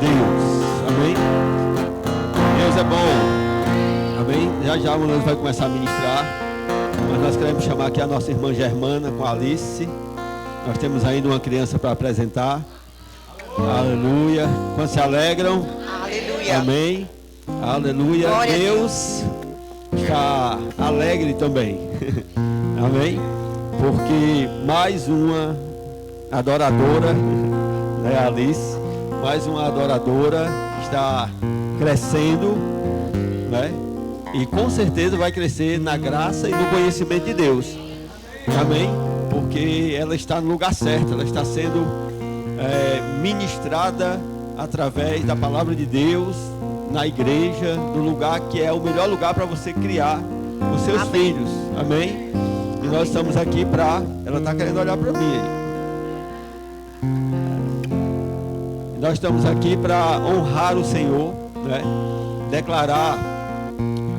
Deus. Amém? Deus é bom. Amém? Já o Luiz vai começar a ministrar. Mas nós queremos chamar aqui a nossa irmã Germana com a Alice. Nós temos ainda uma criança para apresentar. Aleluia. Quantos se alegram? Aleluia. Amém. Aleluia. Glória Deus está alegre também. Amém. Porque mais uma adoradora, né, Alice, mais uma adoradora está crescendo, né? E com certeza vai crescer na graça e no conhecimento de Deus. Amém? Porque ela está no lugar certo, ela está sendo ministrada através da palavra de Deus na igreja, no lugar que é o melhor lugar para você criar os seus filhos. Amém? E nós estamos aqui para... Ela está querendo olhar para mim aí. Nós estamos aqui para honrar o Senhor, né? Declarar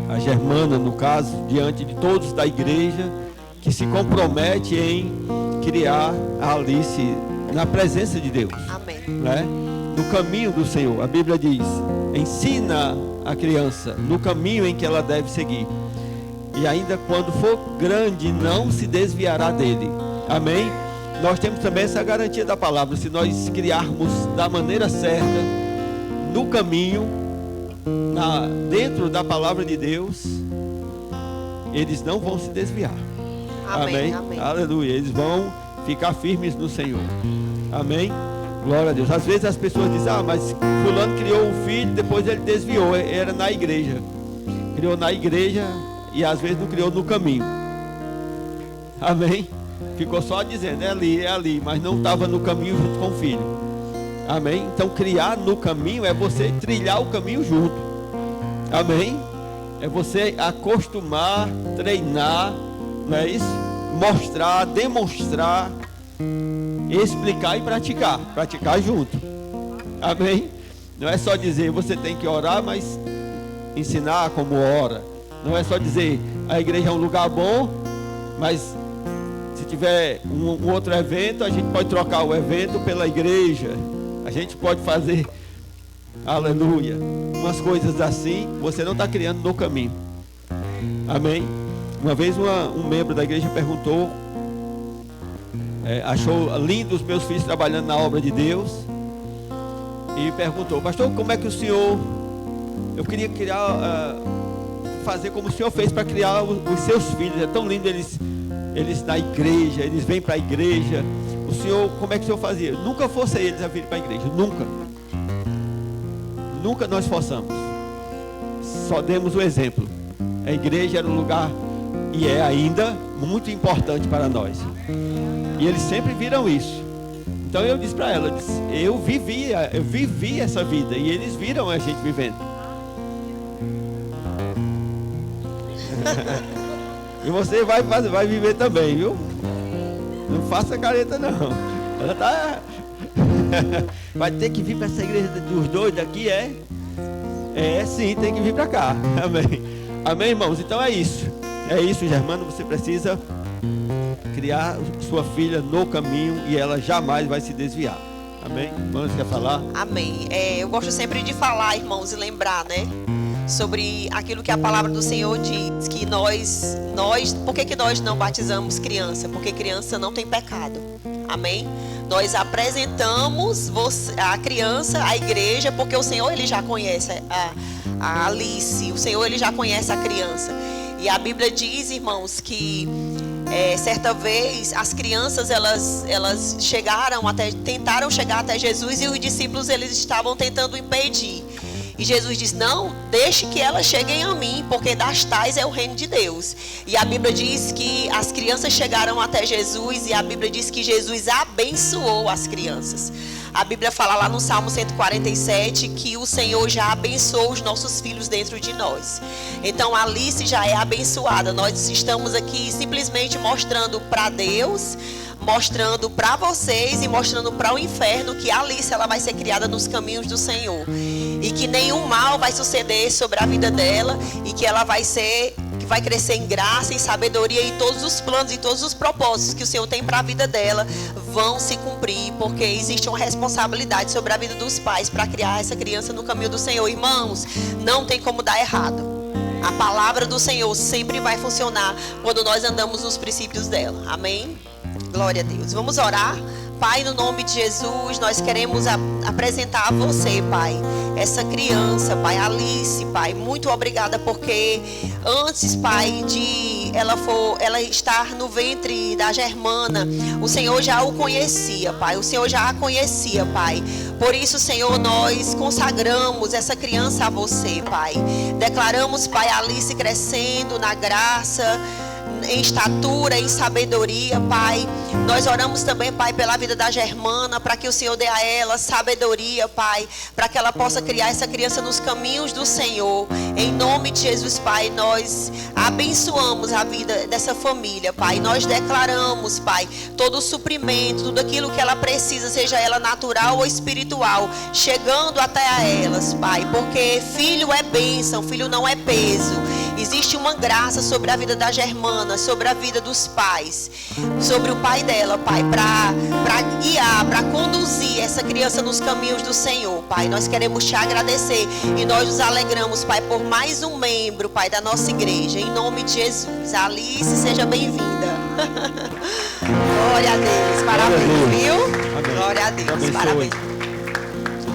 a Germana, no caso, diante de todos da igreja, que se compromete em criar a Alice na presença de Deus. Amém. Né? No caminho do Senhor. A Bíblia diz: ensina a criança no caminho em que ela deve seguir, e ainda quando for grande não se desviará dele. Amém? Nós temos também essa garantia da palavra. Se nós criarmos da maneira certa, no caminho, dentro da palavra de Deus, eles não vão se desviar. Amém. Amém. Aleluia. Eles vão ficar firmes no Senhor. Amém. Glória a Deus. Às vezes as pessoas dizem: ah, mas fulano criou um filho, depois ele desviou. Era na igreja. Criou na igreja e às vezes não criou no caminho. Amém. Ficou só dizendo: é ali, mas não estava no caminho junto com o filho. Amém. Então criar no caminho é você trilhar o caminho junto. Amém. É você acostumar, treinar, não é isso? Mostrar, demonstrar, explicar e praticar. Praticar junto. Amém. Não é só dizer você tem que orar, mas ensinar como ora. Não é só dizer a igreja é um lugar bom, mas se tiver um outro evento, a gente pode trocar o evento pela igreja. A gente pode fazer, aleluia, umas coisas assim. Você não está criando no caminho. Amém. Uma vez um membro da igreja perguntou, achou lindo os meus filhos trabalhando na obra de Deus, e perguntou: pastor, como é que o senhor, eu queria fazer como o senhor fez para criar os seus filhos. É tão lindo eles na igreja, eles vêm para a igreja. O senhor, como é que o senhor fazia? Nunca fosse eles a vir para a igreja, nunca nós forçamos, só demos o exemplo. A igreja era um lugar, e é ainda, muito importante para nós, e eles sempre viram isso. Então eu disse para ela, eu vivi essa vida, e eles viram a gente vivendo. E você vai viver também, viu? Não faça careta não. Ela tá... vai ter que vir para essa igreja dos doidos aqui, sim, tem que vir para cá. Amém. Amém, irmãos? Então é isso, Germano. Você precisa criar sua filha no caminho, e ela jamais vai se desviar. Amém? Irmãos, quer falar? Amém. Eu gosto sempre de falar, irmãos, e lembrar, né, sobre aquilo que a palavra do Senhor diz, que nós, por que nós não batizamos criança? Porque criança não tem pecado. Amém? Nós apresentamos a criança à igreja, porque o Senhor, Ele já conhece a Alice, o Senhor, Ele já conhece a criança. E a Bíblia diz, irmãos, que certa vez as crianças elas tentaram chegar até Jesus, e os discípulos eles estavam tentando impedir. E Jesus diz: não, deixe que elas cheguem a mim, porque das tais é o reino de Deus. E a Bíblia diz que as crianças chegaram até Jesus, e a Bíblia diz que Jesus abençoou as crianças. A Bíblia fala lá no Salmo 147 que o Senhor já abençoou os nossos filhos dentro de nós. Então a Alice já é abençoada. Nós estamos aqui simplesmente mostrando para Deus, mostrando para vocês e mostrando para o inferno que a Alice ela vai ser criada nos caminhos do Senhor, e que nenhum mal vai suceder sobre a vida dela, e que ela vai ser que vai crescer em graça, em sabedoria, e todos os planos e todos os propósitos que o Senhor tem para a vida dela vão se cumprir, porque existe uma responsabilidade sobre a vida dos pais para criar essa criança no caminho do Senhor. Irmãos, não tem como dar errado. A palavra do Senhor sempre vai funcionar quando nós andamos nos princípios dela. Amém? Glória a Deus. Vamos orar. Pai, no nome de Jesus, nós queremos apresentar a você, Pai, essa criança, Pai, Alice, Pai. Muito obrigada, porque antes, Pai, de ela estar no ventre da Germana, o Senhor já o conhecia, Pai. O Senhor já a conhecia, Pai. Por isso, Senhor, nós consagramos essa criança a você, Pai. Declaramos, Pai, Alice crescendo na graça, em estatura, em sabedoria, Pai. Nós oramos também, Pai, pela vida da Germana, para que o Senhor dê a ela sabedoria, Pai, para que ela possa criar essa criança nos caminhos do Senhor. Em nome de Jesus, Pai, nós abençoamos a vida dessa família, Pai. Nós declaramos, Pai, todo o suprimento, tudo aquilo que ela precisa, seja ela natural ou espiritual, chegando até a elas, Pai, porque filho é bênção, filho não é peso. Existe uma graça sobre a vida da Germana, sobre a vida dos pais, sobre o pai dela, Pai, para guiar, para conduzir essa criança nos caminhos do Senhor, Pai. Nós queremos te agradecer e nós nos alegramos, Pai, por mais um membro, Pai, da nossa igreja, em nome de Jesus. Alice, seja bem-vinda. Glória a Deus, parabéns, viu? Amém. Glória a Deus, parabéns.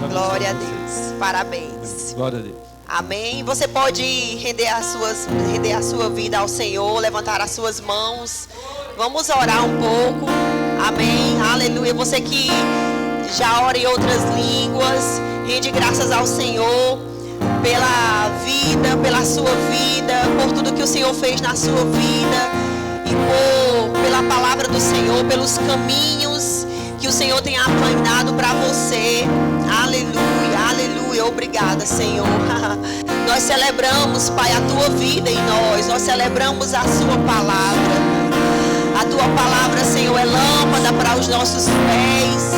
Glória a Deus. Deus, parabéns. Glória a Deus. Amém. Você pode render a sua vida ao Senhor, levantar as suas mãos. Vamos orar um pouco. Amém. Aleluia. Você que já ora em outras línguas, rende graças ao Senhor pela vida, pela sua vida, por tudo que o Senhor fez na sua vida e pela palavra do Senhor, pelos caminhos que o Senhor tem aplanado para você. Aleluia, aleluia. Obrigada, Senhor. Nós celebramos, Pai, a tua vida em nós. Nós celebramos a sua palavra. A tua palavra, Senhor, é lâmpada para os nossos pés.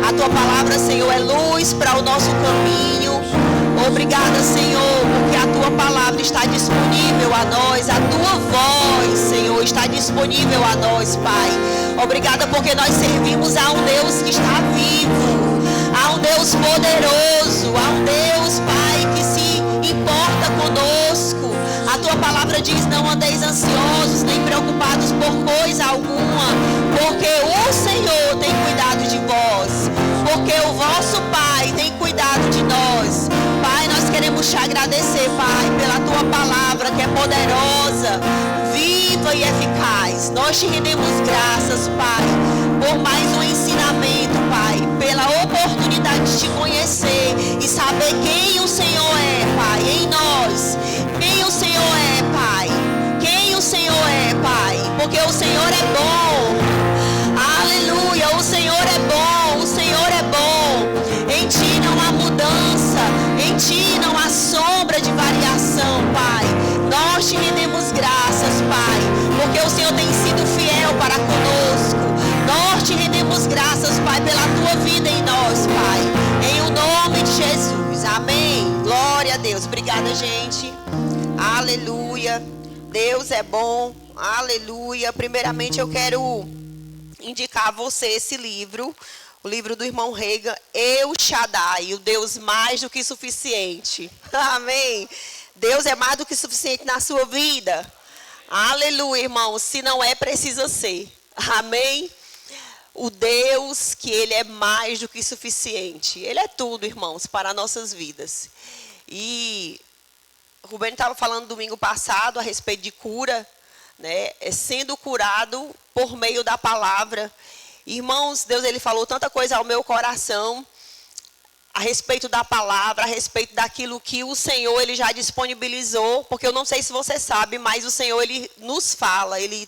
A tua palavra, Senhor, é luz para o nosso caminho. Obrigada, Senhor, porque a tua palavra está disponível a nós. A tua voz, Senhor, está disponível a nós, Pai. Obrigada porque nós servimos a um Deus que está vivo, a um Deus poderoso, a um Deus, Pai, que se importa conosco. A tua palavra diz: não andeis ansiosos nem preocupados por coisa alguma, porque o Senhor tem cuidado de vós, porque o vosso Pai tem cuidado de nós. Pai, nós queremos te agradecer, Pai, pela tua palavra que é poderosa, viva e eficaz. Nós te rendemos graças, Pai, por mais um ensinamento, Pai, pela oportunidade de te conhecer e saber quem o Senhor é, Pai, em nós. Quem o Senhor é, Pai. Quem o Senhor é, Pai. Porque o Senhor é bom. Aleluia. O Senhor é bom. O Senhor é bom. Em ti não há mudança. Em ti não há sombra de variação, Pai. Nós te rendemos graças, Pai, porque o Senhor tem sido fiel para conosco. Nós te rendemos graças, Pai, pela tua vida em nós, Pai. Em o nome de Jesus. Amém. Glória a Deus. Obrigada, gente. Aleluia. Deus é bom. Aleluia. Primeiramente eu quero indicar a você esse livro. O livro do irmão Reagan, El Shaddai, o Deus mais do que suficiente. Amém. Deus é mais do que suficiente na sua vida. Aleluia, irmão. Se não é, precisa ser. Amém. O Deus que Ele é mais do que suficiente. Ele é tudo, irmãos, para nossas vidas. E Rubem estava falando domingo passado a respeito de cura, né? Sendo curado por meio da palavra. Irmãos, Deus, Ele falou tanta coisa ao meu coração a respeito da palavra, a respeito daquilo que o Senhor, Ele já disponibilizou, porque eu não sei se você sabe, mas o Senhor, Ele nos fala, Ele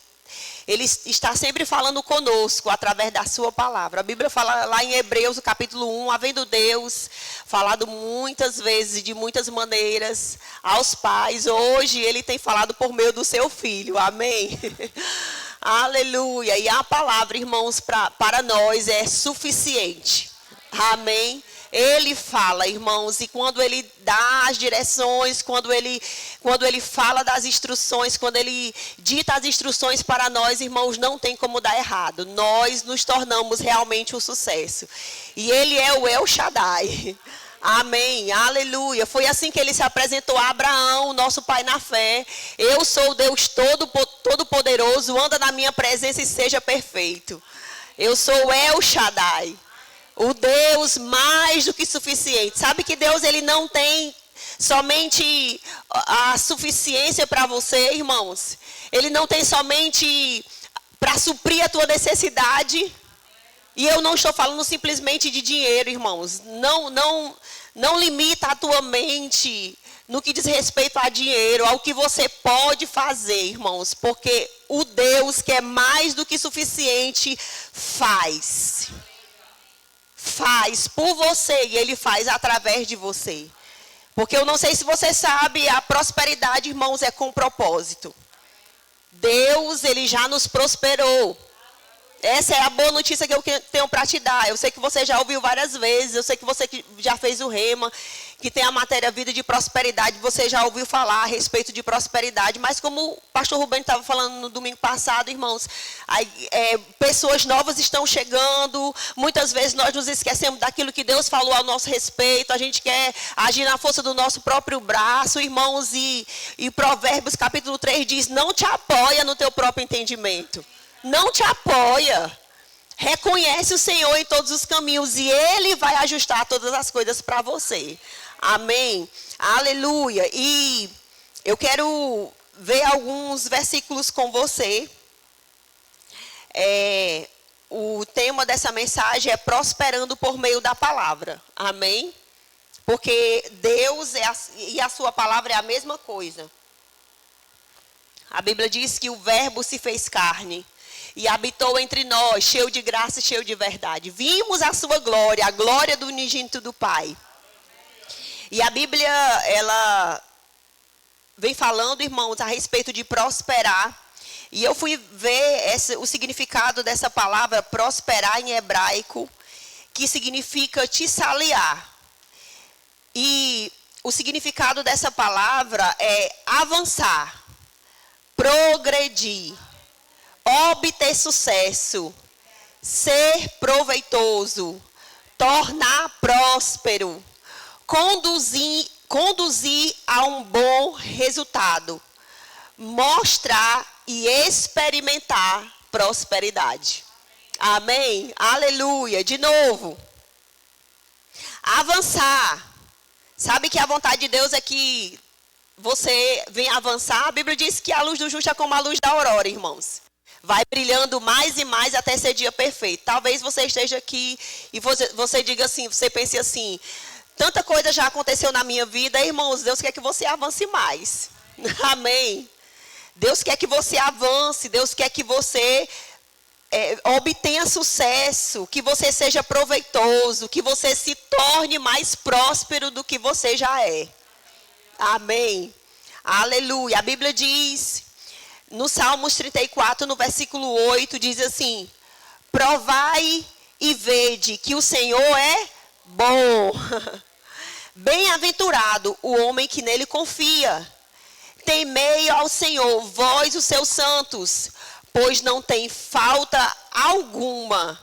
está sempre falando conosco através da sua palavra. A Bíblia fala lá em Hebreus, no capítulo 1, havendo Deus falado muitas vezes e de muitas maneiras aos pais, hoje Ele tem falado por meio do seu Filho. Amém? Aleluia. E a palavra, irmãos, para nós é suficiente. Amém? Ele fala, irmãos, e quando ele dá as direções, quando ele fala das instruções, quando ele dita as instruções para nós, irmãos, não tem como dar errado. Nós nos tornamos realmente um sucesso. E ele é o El Shaddai. Amém, aleluia. Foi assim que ele se apresentou a Abraão, nosso pai na fé. Eu sou o Deus Todo-Poderoso, anda na minha presença e seja perfeito. Eu sou o El Shaddai. O Deus mais do que suficiente. Sabe que Deus, ele não tem somente a suficiência para você, irmãos. Ele não tem somente para suprir a tua necessidade. E eu não estou falando simplesmente de dinheiro, irmãos. Não limita a tua mente no que diz respeito a dinheiro, ao que você pode fazer, irmãos. Porque o Deus que é mais do que suficiente faz por você e ele faz através de você. Porque eu não sei se você sabe, a prosperidade, irmãos, é com propósito. Deus, ele já nos prosperou. Essa é a boa notícia que eu tenho para te dar. Eu sei que você já ouviu várias vezes, eu sei que você já fez o rema, que tem a matéria vida de prosperidade, você já ouviu falar a respeito de prosperidade, mas como o pastor Rubem estava falando no domingo passado, irmãos, pessoas novas estão chegando, muitas vezes nós nos esquecemos daquilo que Deus falou ao nosso respeito, a gente quer agir na força do nosso próprio braço, irmãos, e Provérbios capítulo 3 diz, não te apoia no teu próprio entendimento. Não te apoia. Reconhece o Senhor em todos os caminhos e Ele vai ajustar todas as coisas para você. Amém. Aleluia. E eu quero ver alguns versículos com você. O tema dessa mensagem é prosperando por meio da palavra. Amém. Porque Deus e a sua palavra é a mesma coisa. A Bíblia diz que o Verbo se fez carne e habitou entre nós, cheio de graça e cheio de verdade. Vimos a sua glória, a glória do unigênito do Pai. E a Bíblia, ela vem falando, irmãos, a respeito de prosperar. E eu fui ver o significado dessa palavra prosperar em hebraico, que significa tissaliar. E o significado dessa palavra é avançar, progredir, obter sucesso, ser proveitoso, tornar próspero, conduzir a um bom resultado, mostrar e experimentar prosperidade. Amém? Aleluia. De novo. Avançar. Sabe que a vontade de Deus é que você venha avançar? A Bíblia diz que a luz do justo é como a luz da aurora, irmãos. Vai brilhando mais e mais até ser dia perfeito. Talvez você esteja aqui e você diga assim, você pense assim, tanta coisa já aconteceu na minha vida, irmãos, Deus quer que você avance mais. Amém. Deus quer que você avance, Deus quer que você obtenha sucesso, que você seja proveitoso, que você se torne mais próspero do que você já é. Amém. Aleluia. A Bíblia diz, no Salmos 34, no versículo 8, diz assim, provai e vede que o Senhor é bom. Bem-aventurado o homem que nele confia. Temei ao Senhor, vós os seus santos, pois não tem falta alguma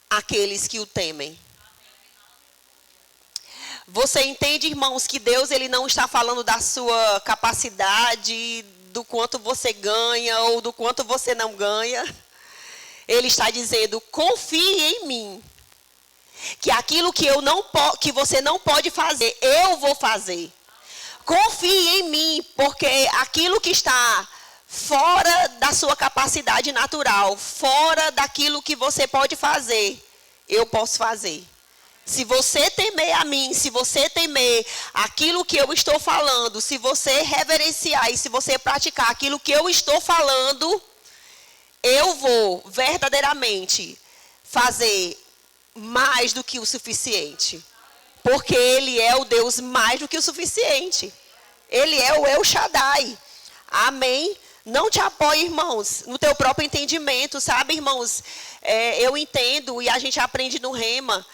aqueles que o temem. Você entende, irmãos, que Deus ele não está falando da sua capacidade, do quanto você ganha ou do quanto você não ganha. Ele está dizendo, confie em mim. Que aquilo que você não pode fazer, eu vou fazer. Confie em mim, porque aquilo que está fora da sua capacidade natural, fora daquilo que você pode fazer, eu posso fazer. Se você temer a mim, se você temer aquilo que eu estou falando, se você reverenciar e se você praticar aquilo que eu estou falando, eu vou verdadeiramente fazer mais do que o suficiente. Porque Ele é o Deus mais do que o suficiente. Ele é o El Shaddai. Amém? Não te apoie, irmãos, no teu próprio entendimento. Sabe, irmãos, eu entendo e a gente aprende no rema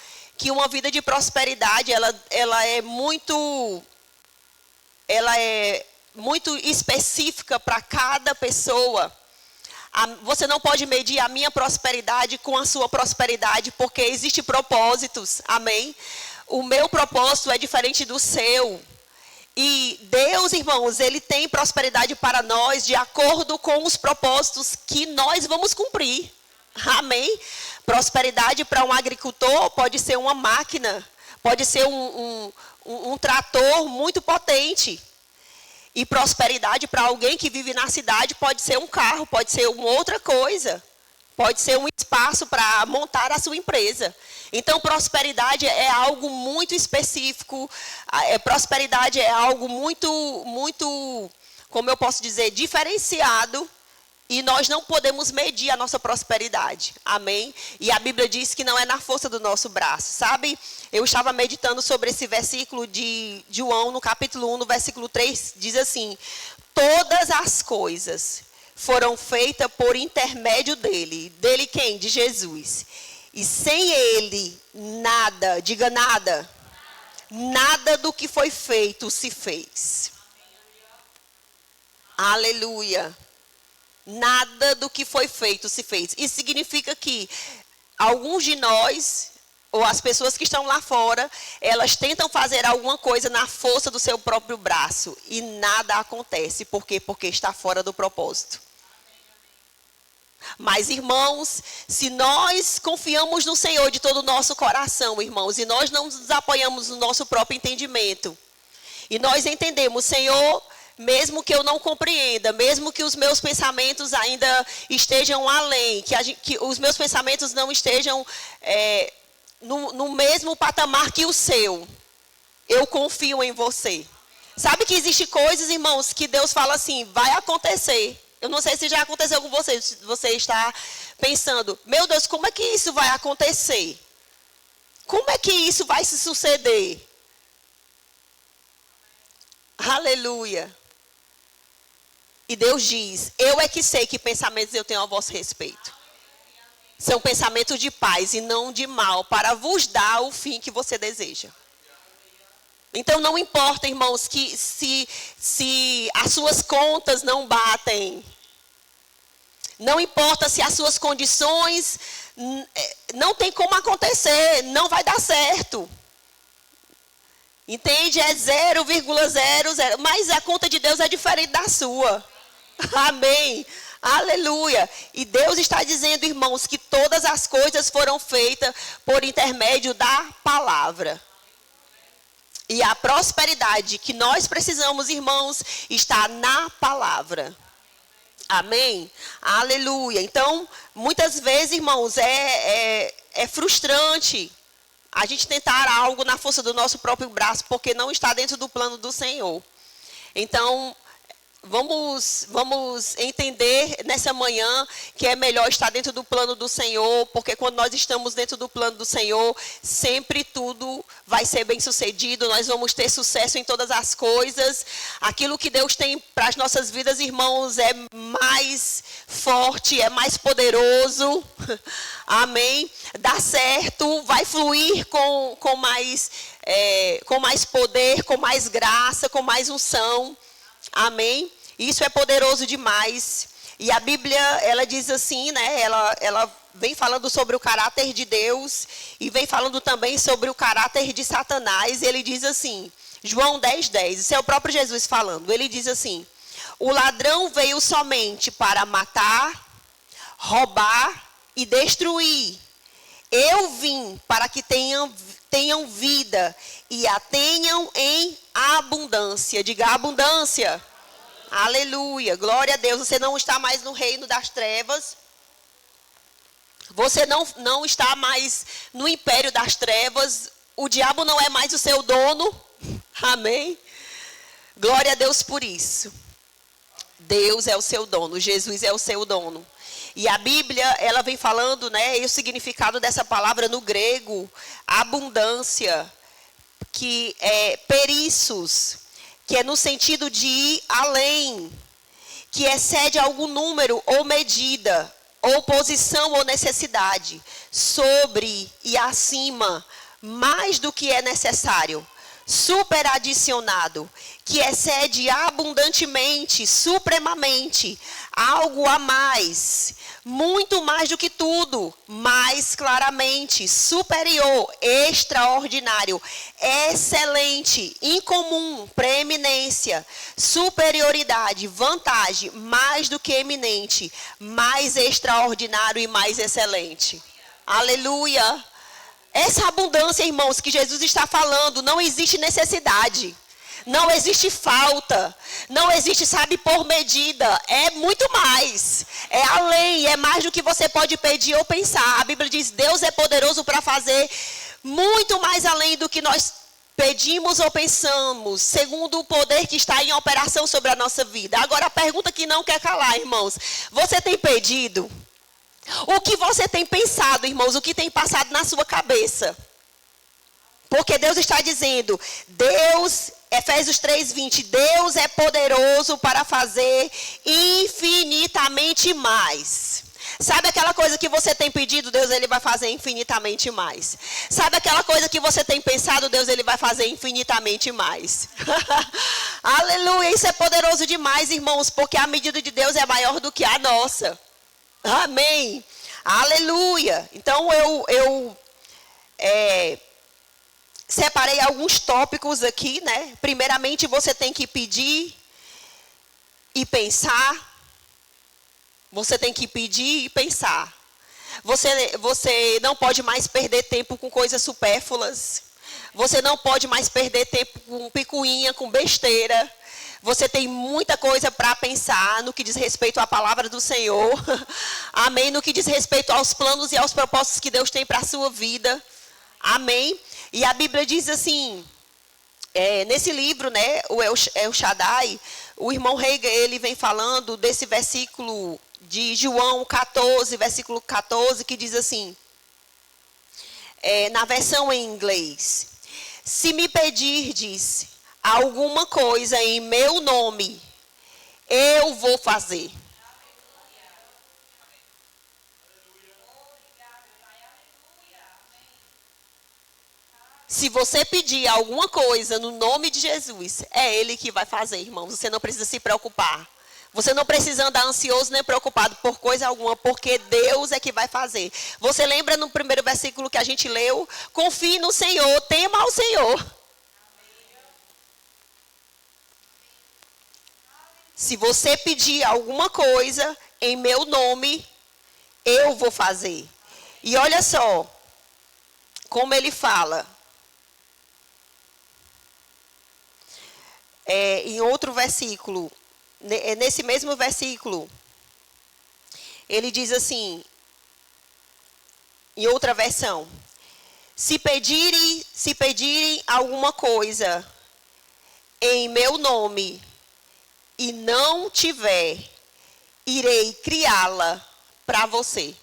que uma vida de prosperidade, ela é muito específica para cada pessoa. Você não pode medir a minha prosperidade com a sua prosperidade, porque existem propósitos, amém? O meu propósito é diferente do seu. E Deus, irmãos, Ele tem prosperidade para nós de acordo com os propósitos que nós vamos cumprir, amém? Prosperidade para um agricultor pode ser uma máquina, pode ser um trator muito potente. E prosperidade para alguém que vive na cidade pode ser um carro, pode ser uma outra coisa. Pode ser um espaço para montar a sua empresa. Então, prosperidade é algo muito específico. Prosperidade é algo muito, como eu posso dizer, diferenciado. E nós não podemos medir a nossa prosperidade. Amém? E a Bíblia diz que não é na força do nosso braço. Sabe? Eu estava meditando sobre esse versículo de João, no capítulo 1, no versículo 3, diz assim: todas as coisas foram feitas por intermédio dele. Dele quem? De Jesus. E sem ele, nada, diga nada, nada do que foi feito se fez. Aleluia. Nada do que foi feito se fez. Isso significa que alguns de nós, ou as pessoas que estão lá fora, elas tentam fazer alguma coisa na força do seu próprio braço. E nada acontece. Por quê? Porque está fora do propósito. Mas, irmãos, se nós confiamos no Senhor de todo o nosso coração, irmãos, e nós não nos apoiamos no nosso próprio entendimento, e nós entendemos, Senhor, mesmo que eu não compreenda, mesmo que os meus pensamentos ainda estejam além, que os meus pensamentos não estejam no mesmo patamar que o seu, eu confio em você. Sabe que existem coisas, irmãos, que Deus fala assim, vai acontecer. Eu não sei se já aconteceu com você, se você está pensando, meu Deus, como é que isso vai acontecer? Como é que isso vai se suceder? Aleluia. E Deus diz, eu é que sei que pensamentos eu tenho a vosso respeito. São pensamentos de paz e não de mal, para vos dar o fim que você deseja. Então não importa, irmãos, que se as suas contas não batem. Não importa se as suas condições não tem como acontecer, não vai dar certo. Entende? É 0,00, mas a conta de Deus é diferente da sua. Amém. Aleluia. E Deus está dizendo, irmãos, que todas as coisas foram feitas por intermédio da palavra. E a prosperidade que nós precisamos, irmãos, está na palavra. Amém? Aleluia. Então, muitas vezes, irmãos, é frustrante a gente tentar algo na força do nosso próprio braço, porque não está dentro do plano do Senhor. Então, vamos entender nessa manhã que é melhor estar dentro do plano do Senhor, porque quando nós estamos dentro do plano do Senhor, sempre tudo vai ser bem sucedido, nós vamos ter sucesso em todas as coisas. Aquilo que Deus tem para as nossas vidas, irmãos, é mais forte, é mais poderoso. Amém? Dá certo, vai fluir com mais poder, com mais graça, com mais unção. Amém? Isso é poderoso demais. E a Bíblia, ela diz assim, né? Ela vem falando sobre o caráter de Deus e vem falando também sobre o caráter de Satanás. Ele diz assim, João 10:10, isso é o próprio Jesus falando. Ele diz assim, o ladrão veio somente para matar, roubar e destruir. Eu vim para que tenham vida e a tenham em abundância. Diga abundância. Aleluia. Glória a Deus. Você não está mais no reino das trevas. Você não está mais no império das trevas. O diabo não é mais o seu dono. Amém. Glória a Deus por isso. Deus é o seu dono. Jesus é o seu dono. E a Bíblia, ela vem falando, né, e o significado dessa palavra no grego, abundância, que é perissos, que é no sentido de ir além, que excede algum número ou medida, ou posição ou necessidade, sobre e acima, mais do que é necessário, superadicionado, que excede abundantemente, supremamente, algo a mais, muito mais do que tudo, mais claramente, superior, extraordinário, excelente, incomum, preeminência, superioridade, vantagem, mais do que eminente, mais extraordinário e mais excelente. Aleluia! Essa abundância, irmãos, que Jesus está falando, não existe necessidade, não existe falta, não existe, sabe, por medida, é muito mais, é além, é mais do que você pode pedir ou pensar. A Bíblia diz, Deus é poderoso para fazer muito mais além do que nós pedimos ou pensamos, segundo o poder que está em operação sobre a nossa vida. Agora, a pergunta que não quer calar, irmãos, você tem pedido? O que você tem pensado, irmãos? O que tem passado na sua cabeça? Porque Deus está dizendo, Deus, Efésios 3:20, Deus é poderoso para fazer infinitamente mais. Sabe aquela coisa que você tem pedido, Deus ele vai fazer infinitamente mais. Sabe aquela coisa que você tem pensado, Deus ele vai fazer infinitamente mais. Aleluia, isso é poderoso demais, irmãos, porque a medida de Deus é maior do que a nossa. Amém. Aleluia. Então eu separei alguns tópicos aqui, né? Primeiramente você tem que pedir e pensar. Você tem que pedir e pensar. Você não pode mais perder tempo com coisas supérfluas. Você não pode mais perder tempo com picuinha, com besteira. Você tem muita coisa para pensar no que diz respeito à palavra do Senhor. Amém. No que diz respeito aos planos e aos propósitos que Deus tem para a sua vida. Amém. E a Bíblia diz assim, nesse livro, né, o El Shaddai, o irmão Reiga, ele vem falando desse versículo de João 14, versículo 14, que diz assim, na versão em inglês, se me pedirdes alguma coisa em meu nome, eu vou fazer. Se você pedir alguma coisa no nome de Jesus, é Ele que vai fazer, irmãos. Você não precisa se preocupar. Você não precisa andar ansioso nem preocupado por coisa alguma, porque Deus é que vai fazer. Você lembra no primeiro versículo que a gente leu? Confie no Senhor, tema ao Senhor. Se você pedir alguma coisa em meu nome, eu vou fazer. E olha só como ele fala. Em outro versículo, nesse mesmo versículo, ele diz assim, em outra versão, se pedirem alguma coisa em meu nome e não tiver, irei criá-la para você.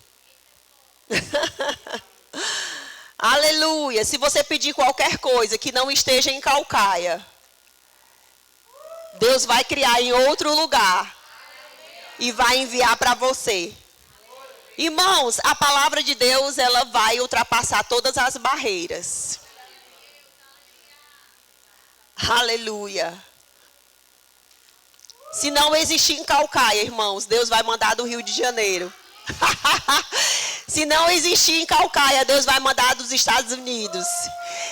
Aleluia. Se você pedir qualquer coisa que não esteja em Caucaia, Deus vai criar em outro lugar e vai enviar para você. Irmãos, a palavra de Deus, ela vai ultrapassar todas as barreiras. Aleluia. Se não existir em Caucaia, irmãos, Deus vai mandar do Rio de Janeiro. Se não existir em Caucaia, Deus vai mandar dos Estados Unidos.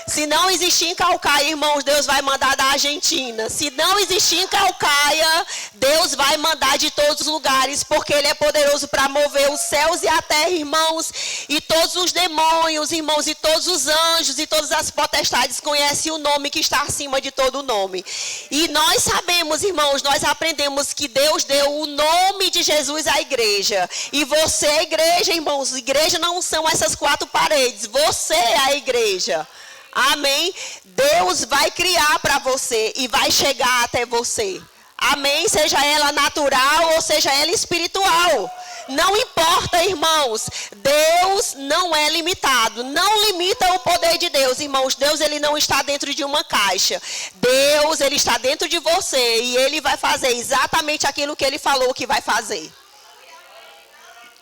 Se não existir em Caucaia, irmãos, Deus vai mandar da Argentina. Se não existir em Caucaia, Deus vai mandar de todos os lugares, porque Ele é poderoso para mover os céus e a terra, irmãos. E todos os demônios, irmãos, e todos os anjos e todas as potestades conhecem o nome que está acima de todo nome. E nós sabemos, irmãos, nós aprendemos que Deus deu o nome de Jesus à igreja. E você é a igreja, irmãos. Igreja não são essas quatro paredes. Você é a igreja. Amém? Deus vai criar para você e vai chegar até você. Amém? Seja ela natural ou seja ela espiritual. Não importa, irmãos. Deus não é limitado. Não limita o poder de Deus, irmãos. Deus, ele não está dentro de uma caixa. Deus, ele está dentro de você. E ele vai fazer exatamente aquilo que ele falou que vai fazer.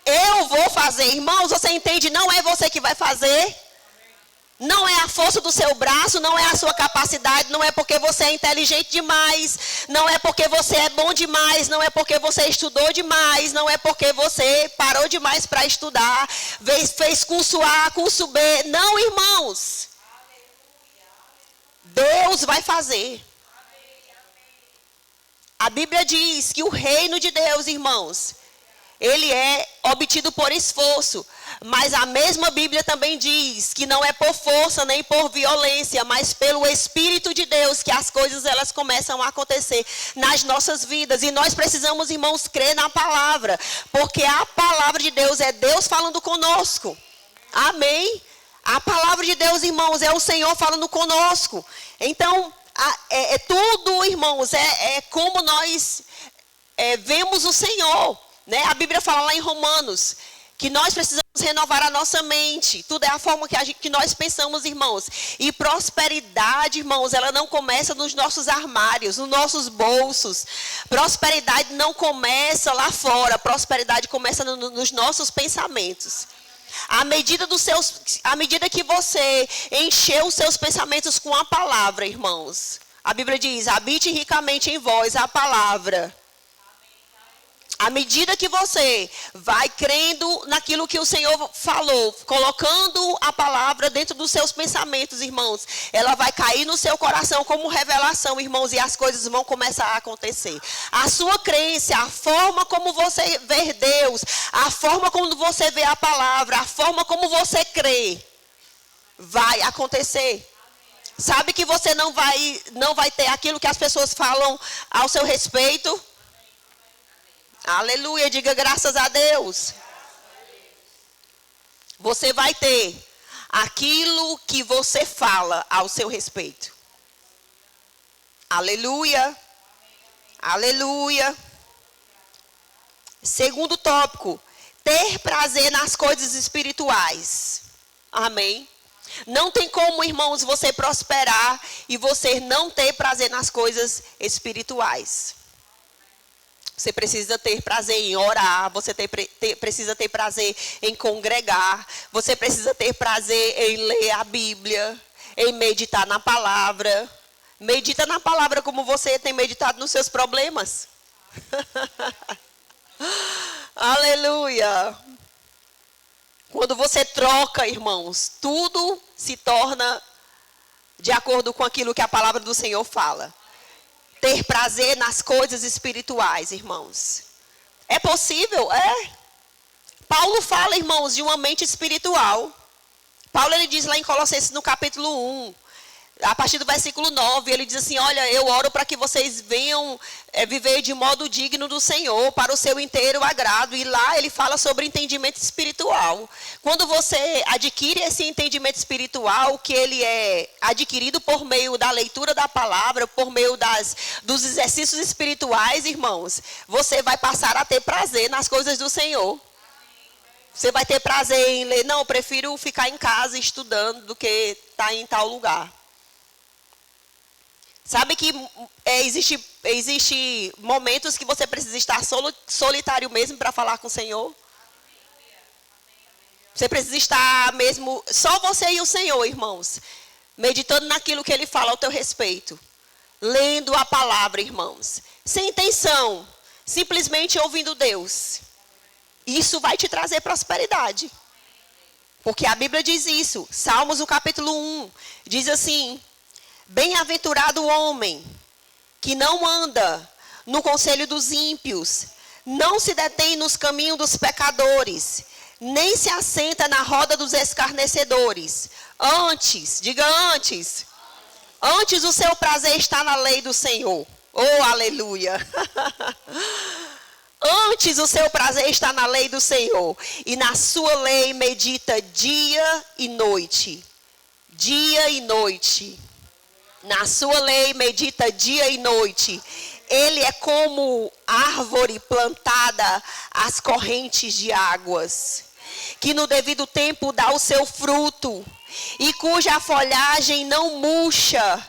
Eu vou fazer. Irmãos, você entende? Não é você que vai fazer. Não é a força do seu braço, não é a sua capacidade, não é porque você é inteligente demais, não é porque você é bom demais, não é porque você estudou demais, não é porque você parou demais para estudar, fez curso A, curso B. Não, irmãos. Deus vai fazer. A Bíblia diz que o reino de Deus, irmãos, ele é obtido por esforço. Mas a mesma Bíblia também diz que não é por força nem por violência, mas pelo Espírito de Deus que as coisas elas começam a acontecer nas nossas vidas. E nós precisamos, irmãos, crer na palavra, porque a palavra de Deus é Deus falando conosco. Amém? A palavra de Deus, irmãos, é o Senhor falando conosco. Então, tudo, irmãos, é como nós vemos o Senhor. Né? A Bíblia fala lá em Romanos que nós precisamos renovar a nossa mente. Tudo é a forma que nós pensamos, irmãos. E prosperidade, irmãos, ela não começa nos nossos armários, nos nossos bolsos. Prosperidade não começa lá fora. Prosperidade começa nos nossos pensamentos. À medida que você encher os seus pensamentos com a palavra, irmãos. A Bíblia diz, habite ricamente em vós a palavra. À medida que você vai crendo naquilo que o Senhor falou, colocando a palavra dentro dos seus pensamentos, irmãos, ela vai cair no seu coração como revelação, irmãos, e as coisas vão começar a acontecer. A sua crença, a forma como você vê Deus, a forma como você vê a palavra, a forma como você crê, vai acontecer. Sabe que você não vai ter aquilo que as pessoas falam ao seu respeito? Aleluia, diga graças a Deus. Você vai ter aquilo que você fala ao seu respeito. Aleluia. Aleluia. Segundo tópico, ter prazer nas coisas espirituais. Amém. Não tem como, irmãos, você prosperar e você não ter prazer nas coisas espirituais. Você precisa ter prazer em orar, você precisa ter prazer em congregar, você precisa ter prazer em ler a Bíblia, em meditar na palavra. Medita na palavra como você tem meditado nos seus problemas. Aleluia. Quando você troca, irmãos, tudo se torna de acordo com aquilo que a palavra do Senhor fala. Ter prazer nas coisas espirituais, irmãos. É possível? É. Paulo fala, irmãos, de uma mente espiritual. Paulo, ele diz lá em Colossenses, no capítulo 1, a partir do versículo 9, ele diz assim, olha, eu oro para que vocês venham viver de modo digno do Senhor, para o seu inteiro agrado. E lá ele fala sobre entendimento espiritual. Quando você adquire esse entendimento espiritual, que ele é adquirido por meio da leitura da palavra, por meio dos exercícios espirituais, irmãos, você vai passar a ter prazer nas coisas do Senhor. Você vai ter prazer em ler, não, eu prefiro ficar em casa estudando do que estar em tal lugar. Sabe que existe momentos que você precisa estar solitário mesmo para falar com o Senhor? Você precisa estar mesmo, só você e o Senhor, irmãos. Meditando naquilo que Ele fala ao teu respeito. Lendo a palavra, irmãos. Sem intenção, simplesmente ouvindo Deus. Isso vai te trazer prosperidade. Porque a Bíblia diz isso. Salmos, o capítulo 1, diz assim... Bem-aventurado o homem que não anda no conselho dos ímpios, não se detém nos caminhos dos pecadores, nem se assenta na roda dos escarnecedores. Antes, diga antes. Antes o seu prazer está na lei do Senhor. Oh, aleluia. Antes o seu prazer está na lei do Senhor. E na sua lei medita dia e noite. Dia e noite. Na sua lei medita dia e noite. Ele é como árvore plantada às correntes de águas, que no devido tempo dá o seu fruto, e cuja folhagem não murcha,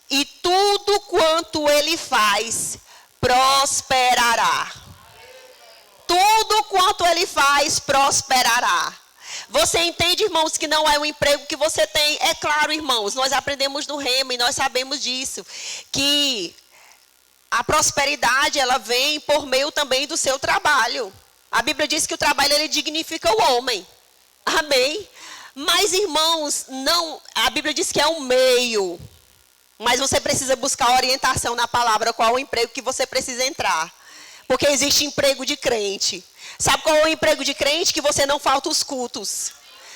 e tudo quanto ele faz prosperará. Tudo quanto ele faz prosperará. Você entende, irmãos, que não é o emprego que você tem? É claro, irmãos, nós aprendemos no Rema e nós sabemos disso, que a prosperidade, ela vem por meio também do seu trabalho. A Bíblia diz que o trabalho, ele dignifica o homem. Amém? Mas, irmãos, não, a Bíblia diz que é um meio. Mas você precisa buscar orientação na palavra, qual é o emprego que você precisa entrar. Porque existe emprego de crente. Sabe qual é o emprego de crente? Que você não falta os cultos.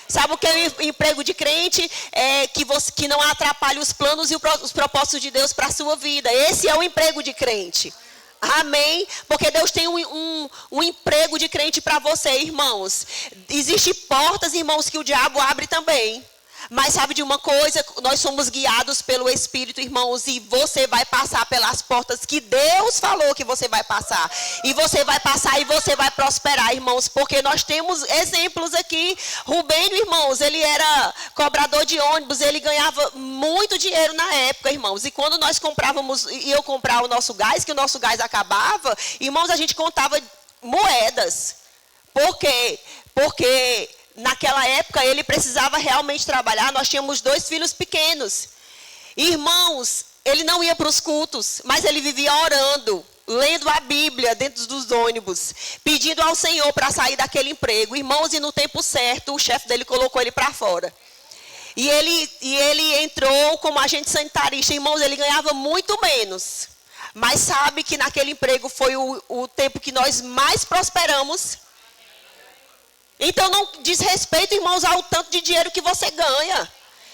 Sabe o que é o emprego de crente? É que não atrapalhe os planos e os propósitos de Deus para a sua vida. Esse é o emprego de crente. Amém? Porque Deus tem um emprego de crente para você, irmãos. Existem portas, irmãos, que o diabo abre também. Mas sabe de uma coisa? Nós somos guiados pelo Espírito, irmãos. E você vai passar pelas portas que Deus falou que você vai passar. E você vai passar e você vai prosperar, irmãos. Porque nós temos exemplos aqui. Rubênio, irmãos, ele era cobrador de ônibus. Ele ganhava muito dinheiro na época, irmãos. E quando nós comprávamos, eu comprava o nosso gás, que o nosso gás acabava, irmãos, a gente contava moedas. Por quê? Porque naquela época ele precisava realmente trabalhar. Nós tínhamos 2 filhos pequenos. Irmãos, ele não ia para os cultos, mas ele vivia orando, lendo a Bíblia dentro dos ônibus, pedindo ao Senhor para sair daquele emprego. Irmãos, e no tempo certo, o chefe dele colocou ele para fora. E ele entrou como agente sanitarista. Irmãos, ele ganhava muito menos. Mas sabe que naquele emprego foi o tempo que nós mais prosperamos. Então não diz respeito, irmãos, ao tanto de dinheiro que você ganha.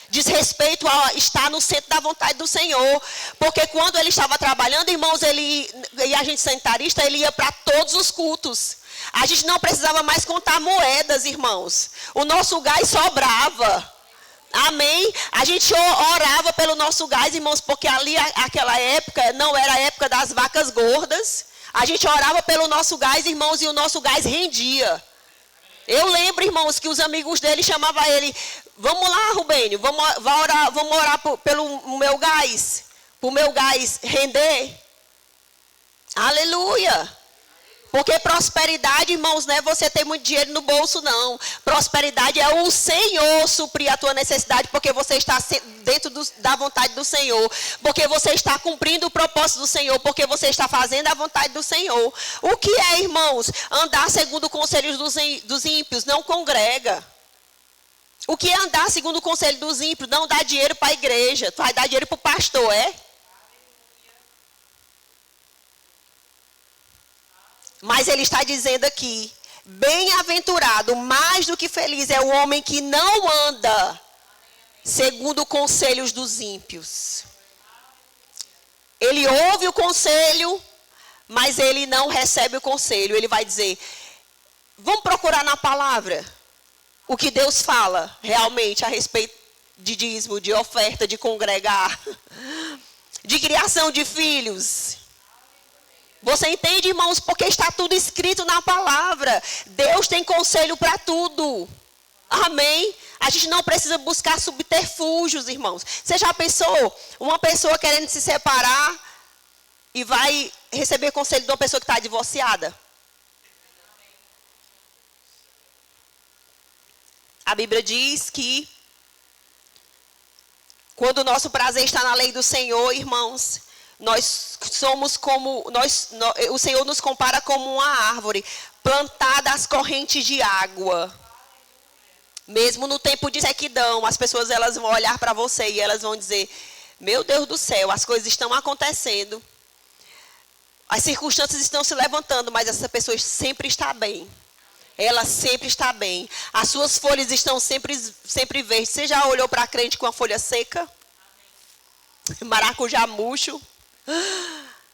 Diz respeito a estar no centro da vontade do Senhor. Porque quando ele estava trabalhando, irmãos, e a gente sanitarista, ele ia para todos os cultos. A gente não precisava mais contar moedas, irmãos. O nosso gás sobrava. Amém? A gente orava pelo nosso gás, irmãos, porque ali, aquela época, não era a época das vacas gordas. A gente orava pelo nosso gás, irmãos, e o nosso gás rendia. Eu lembro, irmãos, que os amigos dele chamavam ele: vamos lá, Rubênio, vamos orar pelo meu gás, para o meu gás render. Aleluia! Porque prosperidade, irmãos, não é você ter muito dinheiro no bolso, não. Prosperidade é o Senhor suprir a tua necessidade, porque você está dentro da vontade do Senhor. Porque você está cumprindo o propósito do Senhor, porque você está fazendo a vontade do Senhor. O que é, irmãos? Andar segundo o conselho dos ímpios, não congrega. O que é andar segundo o conselho dos ímpios? Não dá dinheiro para a igreja, tu vai dar dinheiro para o pastor, é? Mas ele está dizendo aqui: bem-aventurado, mais do que feliz é o homem que não anda segundo conselhos dos ímpios. Ele ouve o conselho, mas ele não recebe o conselho. Ele vai dizer: vamos procurar na palavra o que Deus fala realmente a respeito de dízimo, de oferta, de congregar, de criação de filhos. Você entende, irmãos? Porque está tudo escrito na palavra. Deus tem conselho para tudo. Amém? A gente não precisa buscar subterfúgios, irmãos. Você já pensou? Uma pessoa querendo se separar e vai receber conselho de uma pessoa que está divorciada? A Bíblia diz que quando o nosso prazer está na lei do Senhor, irmãos, nós somos como, o Senhor nos compara como uma árvore plantada às correntes de água. Mesmo no tempo de sequidão, as pessoas elas vão olhar para você e elas vão dizer: meu Deus do céu, as coisas estão acontecendo. As circunstâncias estão se levantando, mas essa pessoa sempre está bem. Ela sempre está bem. As suas folhas estão sempre verdes. Você já olhou para a crente com a folha seca? Maracujá murcho?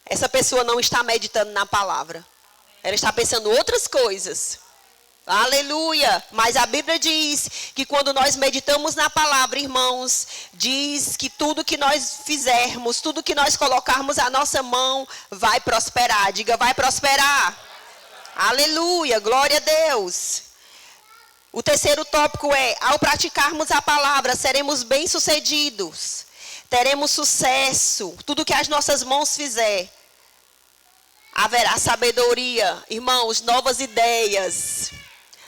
Essa pessoa não está meditando na palavra. Ela está pensando outras coisas. Aleluia! Mas a Bíblia diz que quando nós meditamos na palavra, irmãos, diz que tudo que nós fizermos, tudo que nós colocarmos a nossa mão, vai prosperar. Diga: vai prosperar. Aleluia! Glória a Deus! O terceiro tópico é: ao praticarmos a palavra, seremos bem-sucedidos. Teremos sucesso. Tudo que as nossas mãos fizer, haverá sabedoria. Irmãos, novas ideias.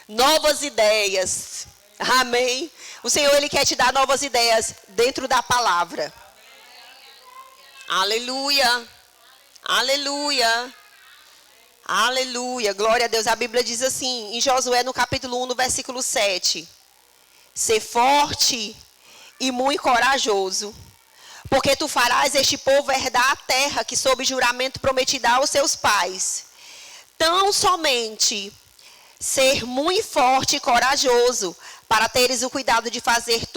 Novas ideias. Amém. O Senhor, Ele quer te dar novas ideias dentro da palavra. Aleluia. Aleluia. Aleluia. Glória a Deus. A Bíblia diz assim, em Josué, no capítulo 1, no versículo 7. Ser forte e muito corajoso, porque tu farás este povo herdar a terra que sob juramento prometida aos seus pais. Tão somente ser muito forte e corajoso, para teres o cuidado de fazer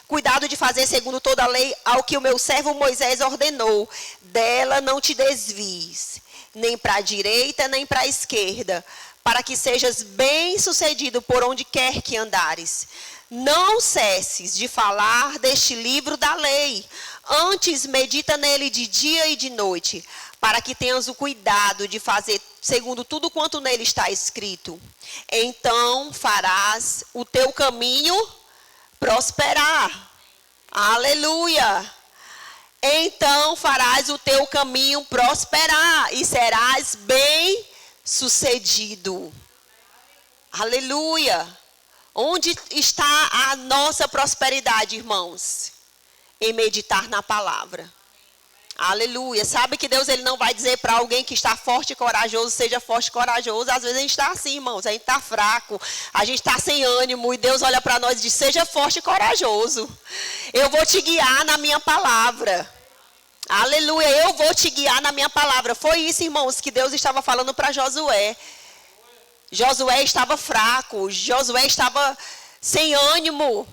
cuidado de fazer segundo toda a lei ao que o meu servo Moisés ordenou. Dela não te desvies, nem para a direita, nem para a esquerda, para que sejas bem-sucedido por onde quer que andares. Não cesses de falar deste livro da lei, antes medita nele de dia e de noite, para que tenhas o cuidado de fazer segundo tudo quanto nele está escrito. Então farás o teu caminho prosperar. Aleluia! Então farás o teu caminho prosperar e serás bem-sucedido. Aleluia! Onde está a nossa prosperidade, irmãos? Em meditar na palavra. Aleluia. Sabe que Deus, Ele não vai dizer para alguém que está forte e corajoso, seja forte e corajoso. Às vezes a gente está assim, irmãos, a gente está fraco, a gente está sem ânimo, e Deus olha para nós e diz, seja forte e corajoso. Eu vou te guiar na minha palavra. Aleluia, eu vou te guiar na minha palavra. Foi isso, irmãos, que Deus estava falando para Josué. Josué estava fraco, Josué estava sem ânimo.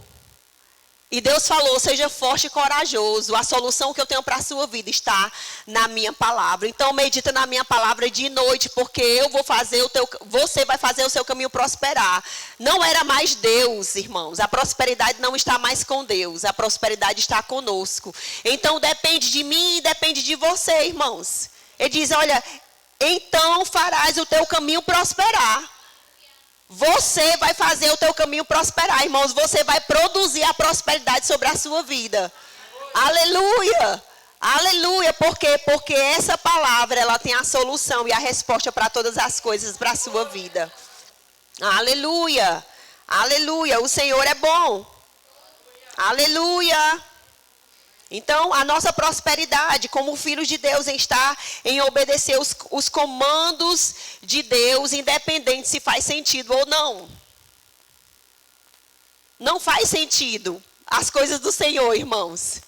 E Deus falou, seja forte e corajoso. A solução que eu tenho para a sua vida está na minha palavra. Então medita na minha palavra de noite, porque eu vou fazer você vai fazer o seu caminho prosperar. Não era mais Deus, irmãos. A prosperidade não está mais com Deus. A prosperidade está conosco. Então depende de mim e depende de você, irmãos. Ele diz, olha, então farás o teu caminho prosperar. Você vai fazer o teu caminho prosperar, irmãos. Você vai produzir a prosperidade sobre a sua vida. Aleluia! Aleluia! Por quê? Porque essa palavra, ela tem a solução e a resposta para todas as coisas para a sua vida. Aleluia! Aleluia! O Senhor é bom. Aleluia! Então, a nossa prosperidade como filhos de Deus está em obedecer os comandos de Deus, independente se faz sentido ou não. Não faz sentido as coisas do Senhor, irmãos.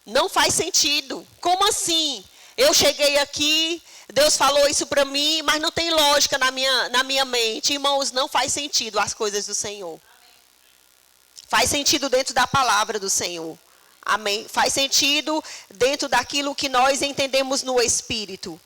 Não faz sentido. Como assim? Eu cheguei aqui, Deus falou isso para mim, mas não tem lógica na minha mente. Irmãos, não faz sentido as coisas do Senhor. Faz sentido dentro da palavra do Senhor. Amém? Faz sentido dentro daquilo que nós entendemos no Espírito.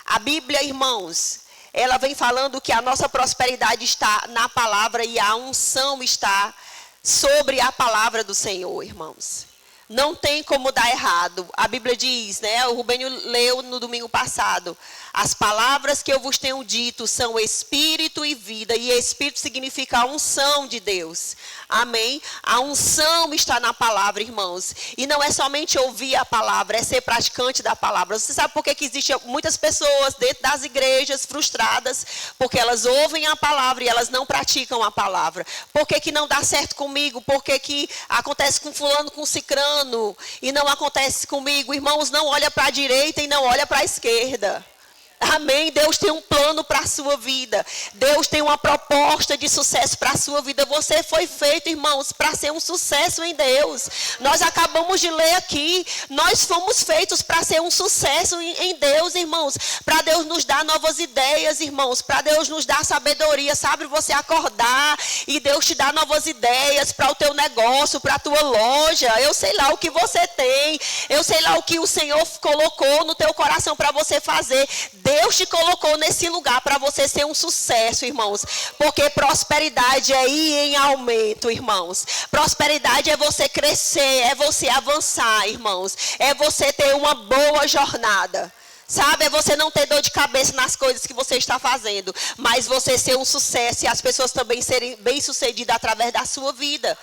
A Bíblia, irmãos, ela vem falando que a nossa prosperidade está na palavra e a unção está sobre a palavra do Senhor, irmãos. Não tem como dar errado. A Bíblia diz, né? O Rubênio leu no domingo passado. As palavras que eu vos tenho dito são espírito e vida. E espírito significa a unção de Deus. Amém? A unção está na palavra, irmãos. E não é somente ouvir a palavra, é ser praticante da palavra. Você sabe por que existem muitas pessoas dentro das igrejas frustradas? Porque elas ouvem a palavra e elas não praticam a palavra. Por que não dá certo comigo? Por que acontece com fulano, com cicrano? E não acontece comigo? Irmãos, não olha para a direita e não olha para a esquerda. Amém? Deus tem um plano para a sua vida. Deus tem uma proposta de sucesso para a sua vida. Você foi feito, irmãos, para ser um sucesso em Deus. Nós acabamos de ler aqui. Nós fomos feitos para ser um sucesso em Deus, irmãos. Para Deus nos dar novas ideias, irmãos. Para Deus nos dar sabedoria. Sabe, você acordar e Deus te dá novas ideias para o teu negócio, para a tua loja. Eu sei lá o que você tem. Eu sei lá o que o Senhor colocou no teu coração para você fazer. Deus te colocou nesse lugar para você ser um sucesso, irmãos. Porque prosperidade é ir em aumento, irmãos. Prosperidade é você crescer, é você avançar, irmãos. É você ter uma boa jornada. Sabe, é você não ter dor de cabeça nas coisas que você está fazendo. Mas você ser um sucesso e as pessoas também serem bem-sucedidas através da sua vida.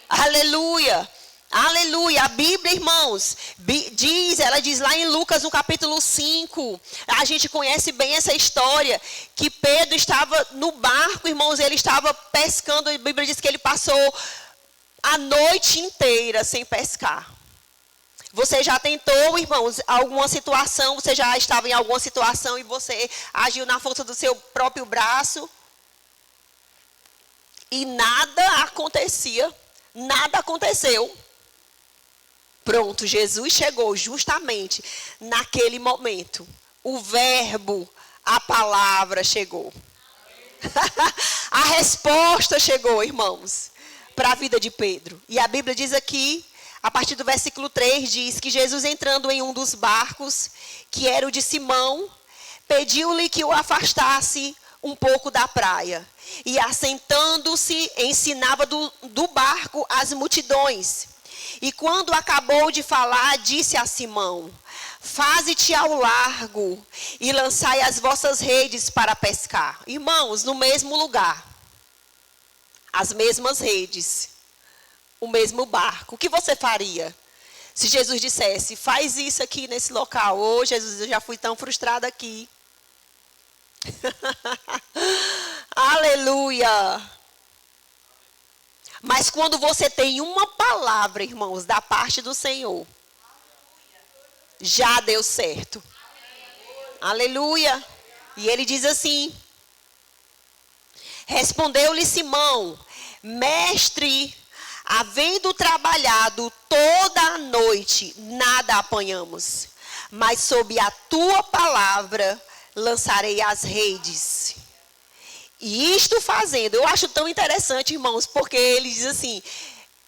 Aleluia. Aleluia. A Bíblia, irmãos, ela diz lá em Lucas, no capítulo 5, a gente conhece bem essa história, que Pedro estava no barco, irmãos, ele estava pescando, a Bíblia diz que ele passou a noite inteira sem pescar. Você já tentou, irmãos, alguma situação, você já estava em alguma situação e você agiu na força do seu próprio braço e nada acontecia, nada aconteceu. Pronto, Jesus chegou justamente naquele momento. O verbo, a palavra chegou. A resposta chegou, irmãos, para a vida de Pedro. E a Bíblia diz aqui, a partir do versículo 3, diz que Jesus entrando em um dos barcos, que era o de Simão, pediu-lhe que o afastasse um pouco da praia. E assentando-se, ensinava do barco as multidões. E quando acabou de falar, disse a Simão: faze-te ao largo e lançai as vossas redes para pescar. Irmãos, no mesmo lugar, as mesmas redes, o mesmo barco. O que você faria se Jesus dissesse: faz isso aqui nesse local? Ô, Jesus, eu já fui tão frustrada aqui. Aleluia. Mas quando você tem uma palavra, irmãos, da parte do Senhor, já deu certo. Aleluia. E ele diz assim: respondeu-lhe Simão: mestre, havendo trabalhado toda a noite, nada apanhamos, mas sob a tua palavra lançarei as redes. E isto fazendo, eu acho tão interessante, irmãos, porque ele diz assim: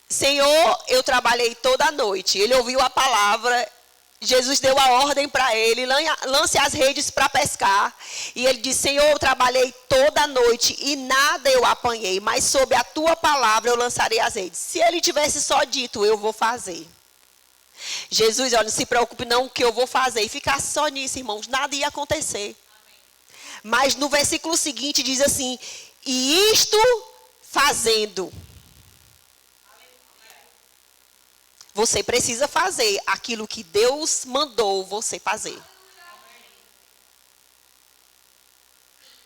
Senhor, eu trabalhei toda a noite. Ele ouviu a palavra, Jesus deu a ordem para ele: lance as redes para pescar. E ele disse: Senhor, eu trabalhei toda a noite e nada eu apanhei, mas sob a tua palavra eu lançarei as redes. Se ele tivesse só dito: eu vou fazer. Jesus, olha, não se preocupe não, o que eu vou fazer. E ficar só nisso, irmãos, nada ia acontecer. Mas no versículo seguinte diz assim: e isto fazendo. Você precisa fazer aquilo que Deus mandou você fazer.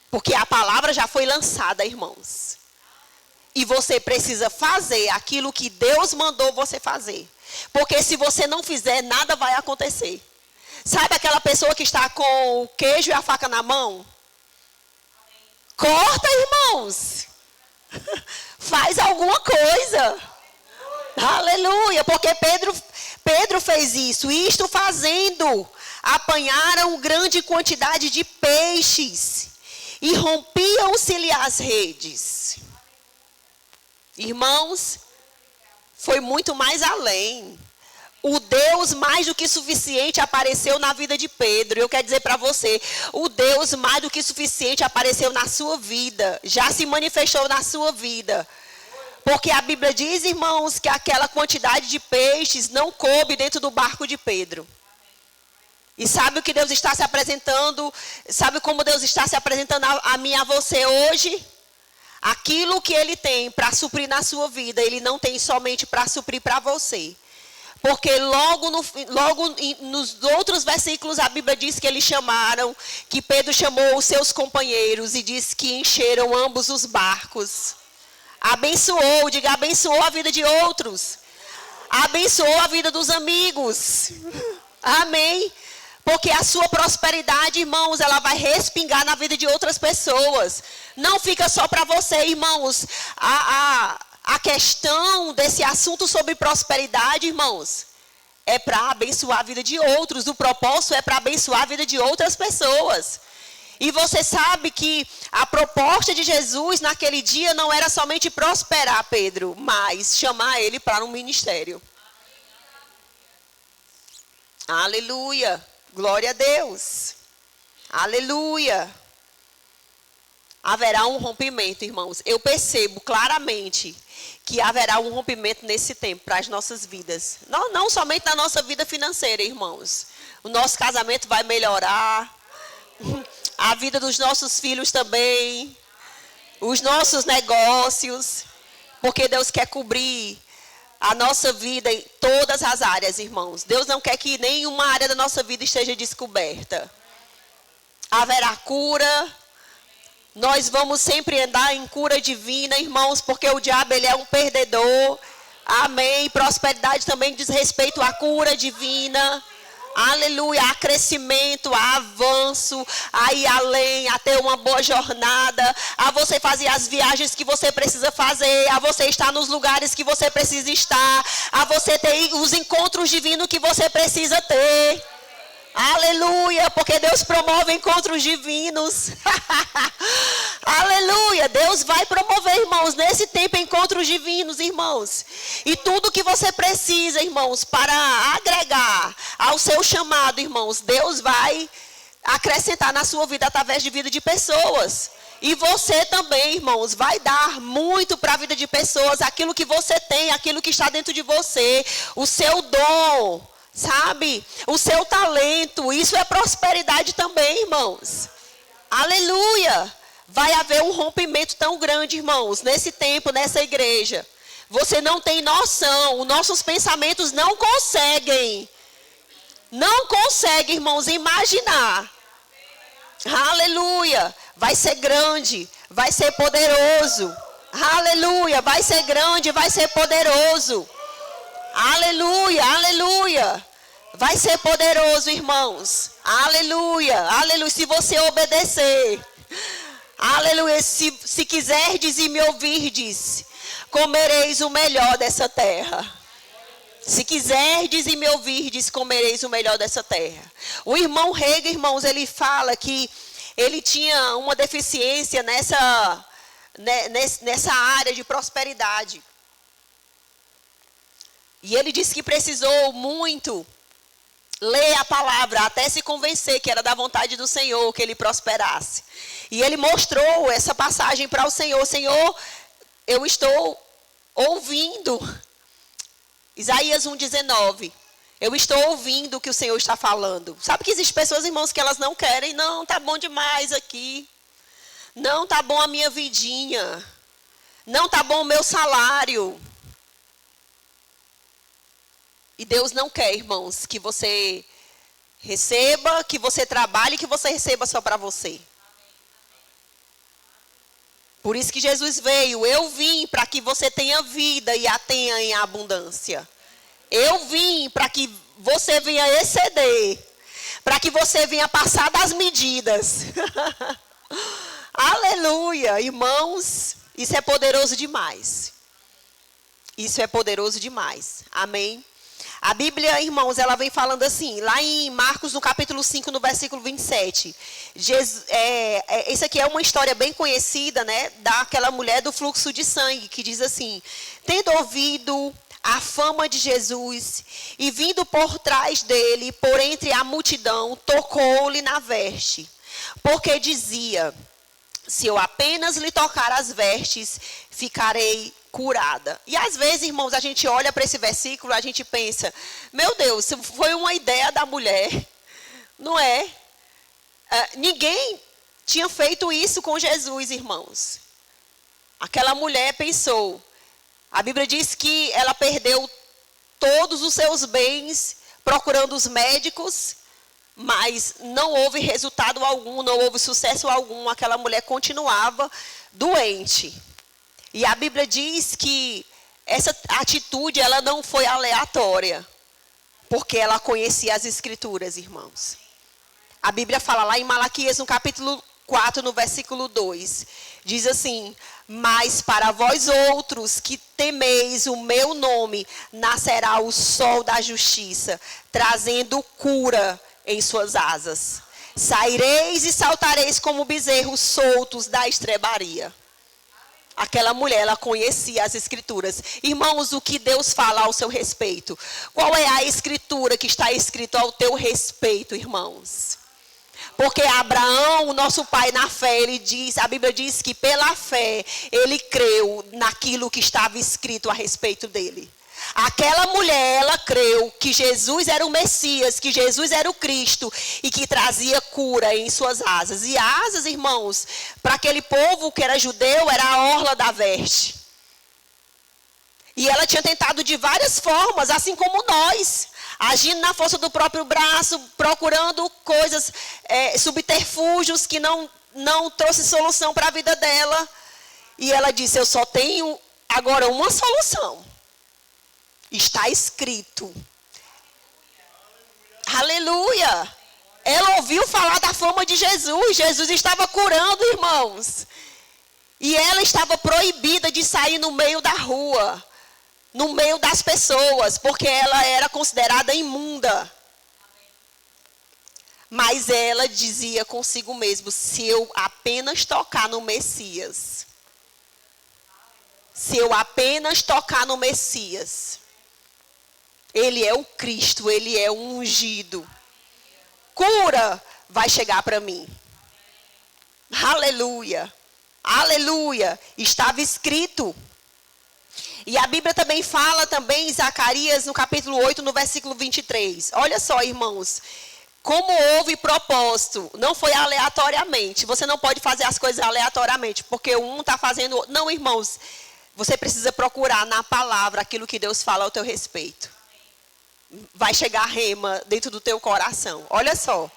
Porque a palavra já foi lançada, irmãos. E você precisa fazer aquilo que Deus mandou você fazer. Porque se você não fizer, nada vai acontecer. Sabe aquela pessoa que está com o queijo e a faca na mão? Corta, irmãos. Faz alguma coisa. Aleluia. Porque Pedro fez isso. E isto fazendo, apanharam grande quantidade de peixes. E rompiam-se-lhe as redes. Irmãos, foi muito mais além. O Deus mais do que suficiente apareceu na vida de Pedro. Eu quero dizer para você, o Deus mais do que suficiente apareceu na sua vida. Já se manifestou na sua vida. Porque a Bíblia diz, irmãos, que aquela quantidade de peixes não coube dentro do barco de Pedro. E sabe o que Deus está se apresentando? Sabe como Deus está se apresentando a mim e a você hoje? Aquilo que Ele tem para suprir na sua vida, Ele não tem somente para suprir para você. Porque logo nos outros versículos a Bíblia diz que eles chamaram, que Pedro chamou os seus companheiros e disse que encheram ambos os barcos. Abençoou, diga, abençoou a vida de outros. Abençoou a vida dos amigos. Amém. Porque a sua prosperidade, irmãos, ela vai respingar na vida de outras pessoas. Não fica só para você, irmãos. A questão desse assunto sobre prosperidade, irmãos, é para abençoar a vida de outros. O propósito é para abençoar a vida de outras pessoas. E você sabe que a proposta de Jesus naquele dia não era somente prosperar Pedro, mas chamar ele para um ministério. Aleluia. Glória a Deus. Aleluia. Haverá um rompimento, irmãos. Eu percebo claramente que haverá um rompimento nesse tempo para as nossas vidas. Não somente na nossa vida financeira, irmãos. O nosso casamento vai melhorar. A vida dos nossos filhos também. Os nossos negócios. Porque Deus quer cobrir a nossa vida em todas as áreas, irmãos. Deus não quer que nenhuma área da nossa vida esteja descoberta. Haverá cura. Nós vamos sempre andar em cura divina, irmãos, porque o diabo ele é um perdedor. Amém. Prosperidade também diz respeito à cura divina. Aleluia, há crescimento, há avanço, a ir além, a ter uma boa jornada, a você fazer as viagens que você precisa fazer, a você estar nos lugares que você precisa estar, a você ter os encontros divinos que você precisa ter. Aleluia, porque Deus promove encontros divinos. Aleluia, Deus vai promover, irmãos, nesse tempo encontros divinos, irmãos. E tudo que você precisa, irmãos, para agregar ao seu chamado, irmãos, Deus vai acrescentar na sua vida através de vida de pessoas. E você também, irmãos, vai dar muito para a vida de pessoas, aquilo que você tem, aquilo que está dentro de você, o seu dom. Sabe? O seu talento, isso é prosperidade também, irmãos. Aleluia! Vai haver um rompimento tão grande, irmãos, nesse tempo, nessa igreja. Você não tem noção, os nossos pensamentos não conseguem, irmãos, imaginar. Aleluia! Vai ser grande, vai ser poderoso. Aleluia! Vai ser grande, vai ser poderoso. Aleluia, aleluia. Vai ser poderoso, irmãos. Aleluia, aleluia. Se você obedecer. Aleluia. Se quiserdes e me ouvirdes, comereis o melhor dessa terra. Se quiserdes e me ouvirdes, comereis o melhor dessa terra. O irmão Rega, irmãos, ele fala que ele tinha uma deficiência nessa área de prosperidade. E ele disse que precisou muito ler a palavra até se convencer que era da vontade do Senhor que ele prosperasse. E ele mostrou essa passagem para o Senhor. Senhor, eu estou ouvindo. Isaías 1:19. Eu estou ouvindo o que o Senhor está falando. Sabe que existem pessoas, irmãos, que elas não querem. Não, tá bom demais aqui. Não, tá bom a minha vidinha. Não, tá bom o meu salário. E Deus não quer, irmãos, que você receba, que você trabalhe, que você receba só para você. Por isso que Jesus veio. Eu vim para que você tenha vida e a tenha em abundância. Eu vim para que você venha exceder. Para que você venha passar das medidas. Aleluia, irmãos. Isso é poderoso demais. Isso é poderoso demais. Amém. A Bíblia, irmãos, ela vem falando assim, lá em Marcos, no capítulo 5, no versículo 27. Isso aqui é uma história bem conhecida, né? Daquela mulher do fluxo de sangue, que diz assim: tendo ouvido a fama de Jesus e vindo por trás dele, por entre a multidão, tocou-lhe na veste. Porque dizia: se eu apenas lhe tocar as vestes, ficarei curada. E às vezes, irmãos, a gente olha para esse versículo, a gente pensa: meu Deus, foi uma ideia da mulher, não é? Ninguém tinha feito isso com Jesus, irmãos. Aquela mulher pensou. A Bíblia diz que ela perdeu todos os seus bens procurando os médicos, mas não houve resultado algum, não houve sucesso algum. Aquela mulher continuava doente. E a Bíblia diz que essa atitude, ela não foi aleatória, porque ela conhecia as Escrituras, irmãos. A Bíblia fala lá em Malaquias, no capítulo 4, no versículo 2, diz assim: mas para vós outros que temeis o meu nome, nascerá o sol da justiça, trazendo cura em suas asas. Saireis e saltareis como bezerros soltos da estrebaria. Aquela mulher, ela conhecia as Escrituras. Irmãos, o que Deus fala ao seu respeito? Qual é a Escritura que está escrito ao teu respeito, irmãos? Porque Abraão, o nosso pai na fé, ele diz, a Bíblia diz que pela fé, ele creu naquilo que estava escrito a respeito dele. Aquela mulher, ela creu que Jesus era o Messias, que Jesus era o Cristo e que trazia cura em suas asas. E asas, irmãos, para aquele povo que era judeu, era a orla da veste. E ela tinha tentado de várias formas, assim como nós, agindo na força do próprio braço, procurando coisas, subterfúgios que não trouxe solução para a vida dela. E ela disse, eu só tenho agora uma solução. Está escrito. Aleluia. Ela ouviu falar da fama de Jesus. Jesus estava curando, irmãos. E ela estava proibida de sair no meio da rua, no meio das pessoas, porque ela era considerada imunda. Mas ela dizia consigo mesma, se eu apenas tocar no Messias, se eu apenas tocar no Messias, Ele é o Cristo, Ele é o ungido, cura vai chegar para mim. Aleluia, aleluia, estava escrito. E a Bíblia também fala também em Zacarias, no capítulo 8, no versículo 23. Olha só, irmãos, como houve propósito, não foi aleatoriamente. Você não pode fazer as coisas aleatoriamente, porque um está fazendo... Não, irmãos, você precisa procurar na palavra aquilo que Deus fala ao teu respeito. Vai chegar rema dentro do teu coração. Olha só.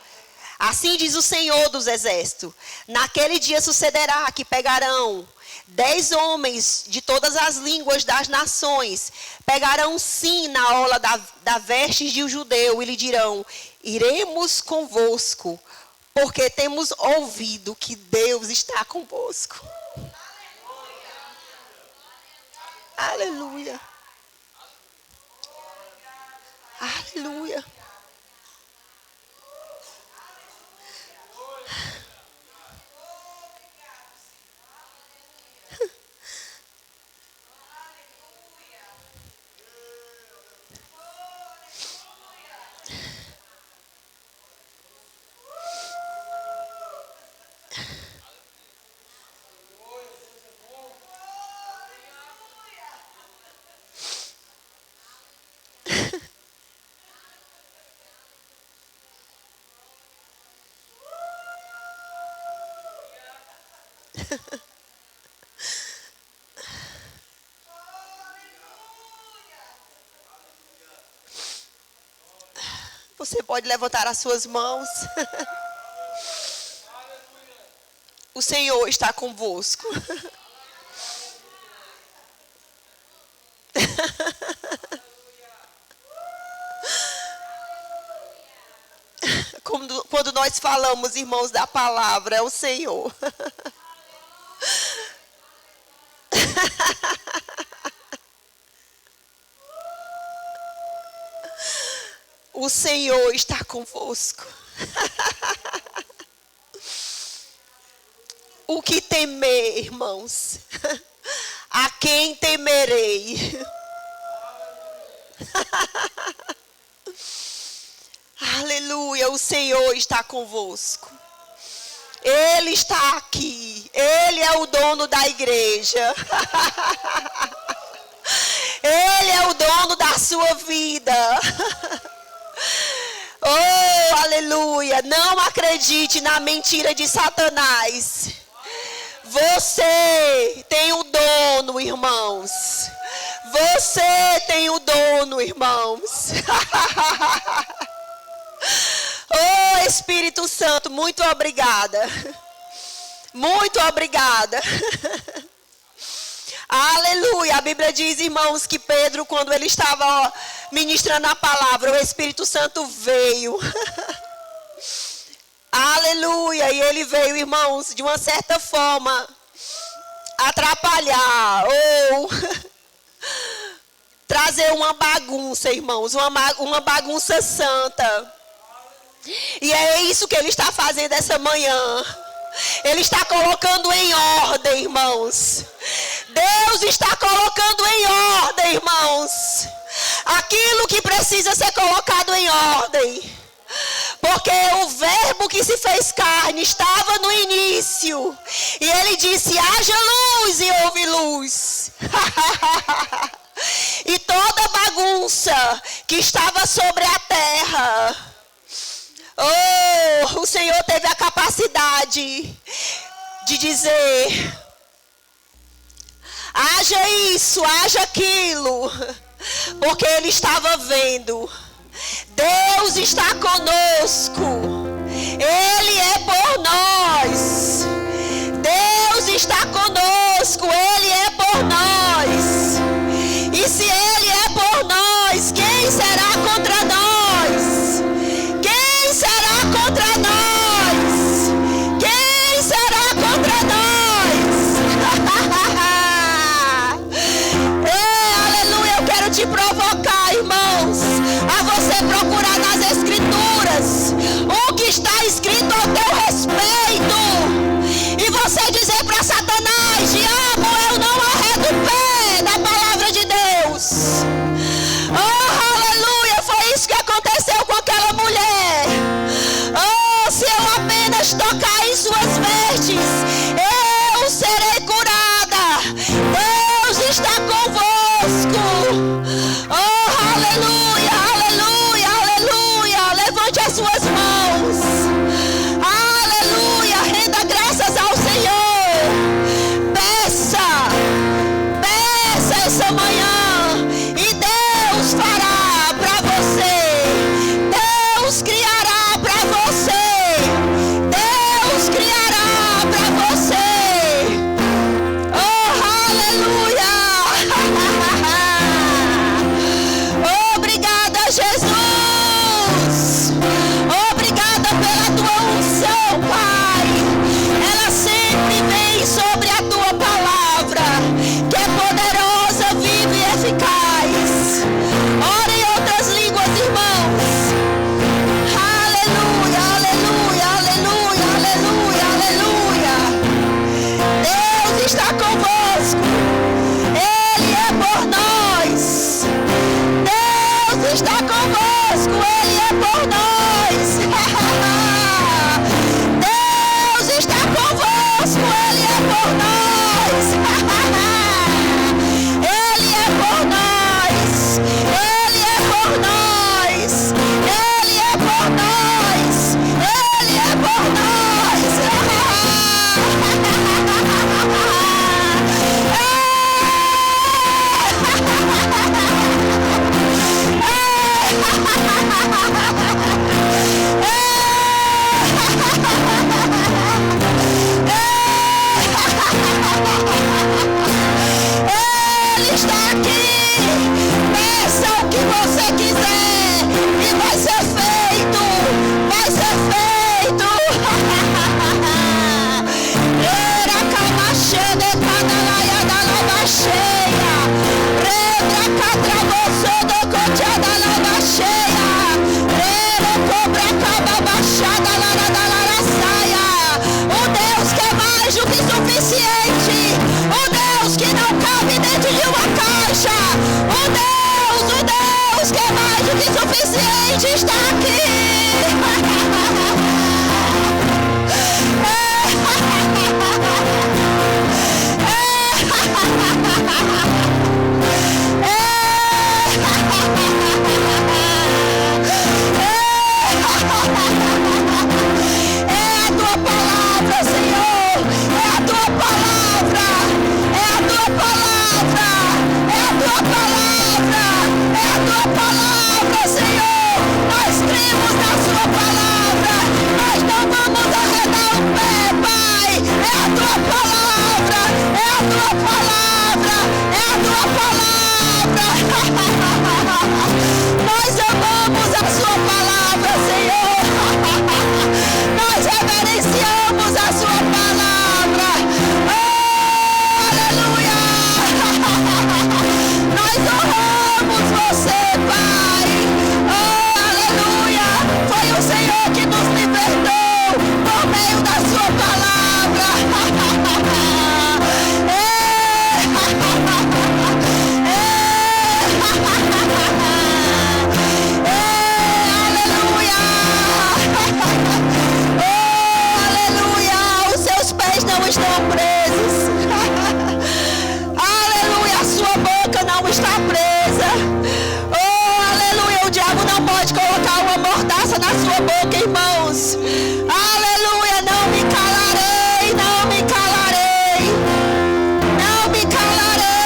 Assim diz o Senhor dos Exércitos. Naquele dia sucederá que pegarão 10 homens de todas as línguas das nações. Pegarão sim na orla da vestes de um judeu e lhe dirão, iremos convosco, porque temos ouvido que Deus está convosco. Aleluia. Aleluia. Você pode levantar as suas mãos. O Senhor está convosco. Quando nós falamos, irmãos, da palavra, é o Senhor. O Senhor está convosco. O que temer, irmãos? A quem temerei? Aleluia, o Senhor está convosco. Ele está aqui. Ele é o dono da igreja. Ele é o dono da sua vida. Oh, aleluia. Não acredite na mentira de Satanás. Você tem o dono, irmãos. Você tem o dono, irmãos. Oh, Espírito Santo, muito obrigada. Muito obrigada. Aleluia. A Bíblia diz, irmãos, que Pedro, quando ele estava ministrando a palavra, o Espírito Santo veio. Aleluia. E ele veio, irmãos, de uma certa forma, atrapalhar ou trazer uma bagunça, irmãos, uma bagunça santa. E é isso que ele está fazendo essa manhã. Ele está colocando em ordem, irmãos. Deus está colocando em ordem, irmãos, aquilo que precisa ser colocado em ordem. Porque o verbo que se fez carne estava no início. E ele disse, haja luz e houve luz. E toda bagunça que estava sobre a terra, oh, o Senhor teve a capacidade de dizer, haja isso, haja aquilo, porque Ele estava vendo. Deus está conosco, Ele é por nós. Deus está conosco, Ele é por nós. E se Ele é por nós, quem será contra nós? Quem será contra nós? Quem será contra nós? Aleluia, eu quero te provocar, irmãos, a você procurar nas Escrituras o que está escrito ao teu respeito. E você dizer para Satanás: diabo, eu não arredo o pé da palavra de Deus. Oh, aleluia, foi isso que aconteceu com aquela mulher. Oh, se eu apenas tocar em suas vestes, eu serei curada. Deus está convosco. Oh, aleluia, aleluia, aleluia. Levante as suas mãos. Aleluia, renda graças ao Senhor. Peça essa manhã, e Deus fará para você. Deus criará para você. Deus criará para você. Oh, aleluia. Obrigada, Jesus. Obrigada pela tua unção, Pai. Ela sempre vem sobre a tua palavra, que é poderosa, viva e eficaz. Ora em outras línguas, irmãos. Aleluia, aleluia, aleluia, aleluia, aleluia. Deus está convosco. Ele é por nós. Deus está convosco. Ele é por nós. Deus está convosco. Ele é por nós. Ele é por nós. Ele é por nós. Ele é por nós. Ele é por nós. Ele está aqui. Peça o que você quiser e vai ser feito. Vai ser feito. Era camachede cadalaia da lava cheia. Redra catravoso do cotia da lava cheia. Era cobra caba baixada lara da lara saia. O Deus que é mais do que suficiente. O Deus que não cabe dentro de uma caixa. O Deus que é mais do que suficiente está aqui. É a tua palavra, Senhor. É a tua palavra. É a tua palavra. É a tua palavra. É a tua palavra, Senhor. Nós cremos na sua palavra. Nós não vamos arredar o pé, Pai. É a tua palavra. É a tua palavra. É a tua palavra. Nós amamos a sua palavra, Senhor. Nós reverenciamos a sua palavra. Oh, aleluia. Nós honramos você, Pai. Oh, aleluia. Foi o Senhor que nos libertou por meio da sua palavra. Aleluia. Oh, aleluia. Os seus pés não estão presos. Aleluia. A sua boca não está presa. Oh, aleluia. O diabo não pode colocar uma mordaça na sua boca, irmãos. Aleluia. Não me calarei. Não me calarei. Não me calarei.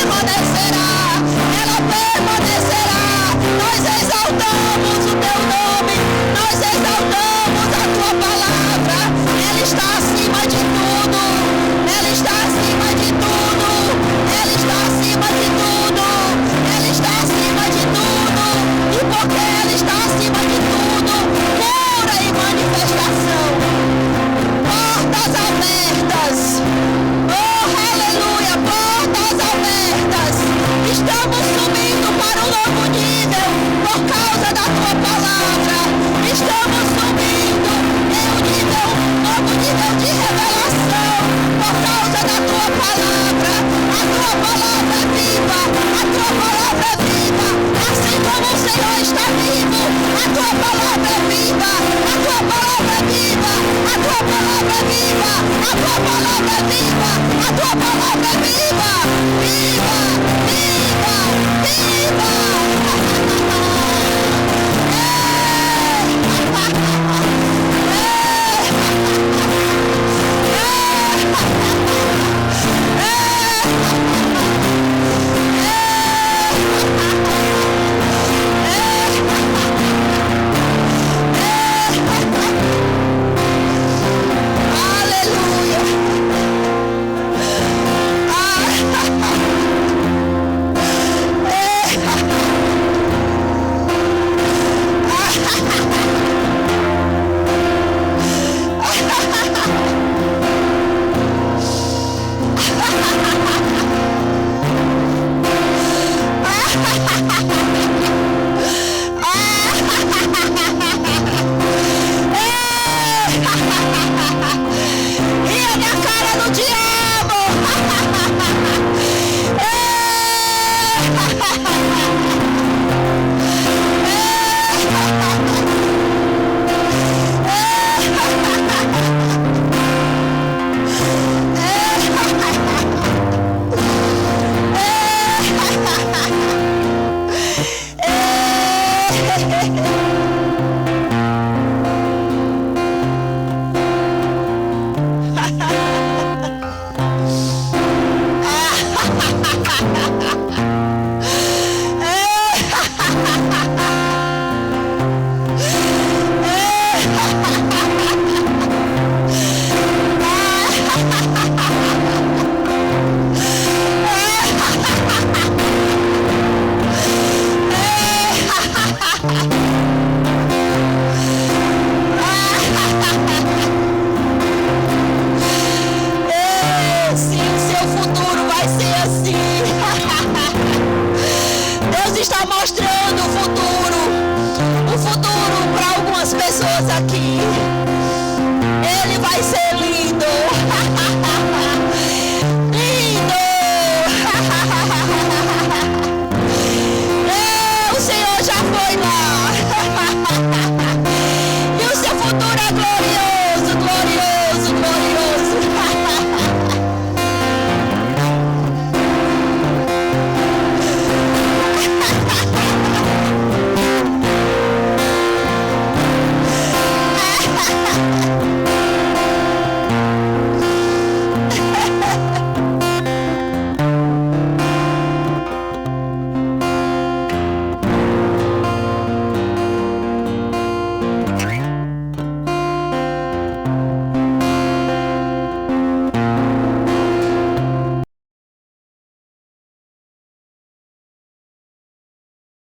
permanecerá, ela permanecerá. Nós exaltamos o teu nome, nós exaltamos a tua palavra. Ela está acima de tudo, ela está acima de tudo, ela está acima de tudo, ela está acima de tudo. E porque ela está acima de tudo, cura e manifestação, portas abertas. Oh, aleluia, portas abertas. Estamos subindo para um novo nível por causa da tua palavra. Estamos subindo em um novo nível de revelação por causa da tua palavra. A tua palavra é viva, a tua palavra é viva. Assim como o Senhor está vivo, a tua palavra é viva, a tua palavra é viva, a tua palavra é viva, a tua palavra é viva, a tua palavra é viva, viva, viva, viva.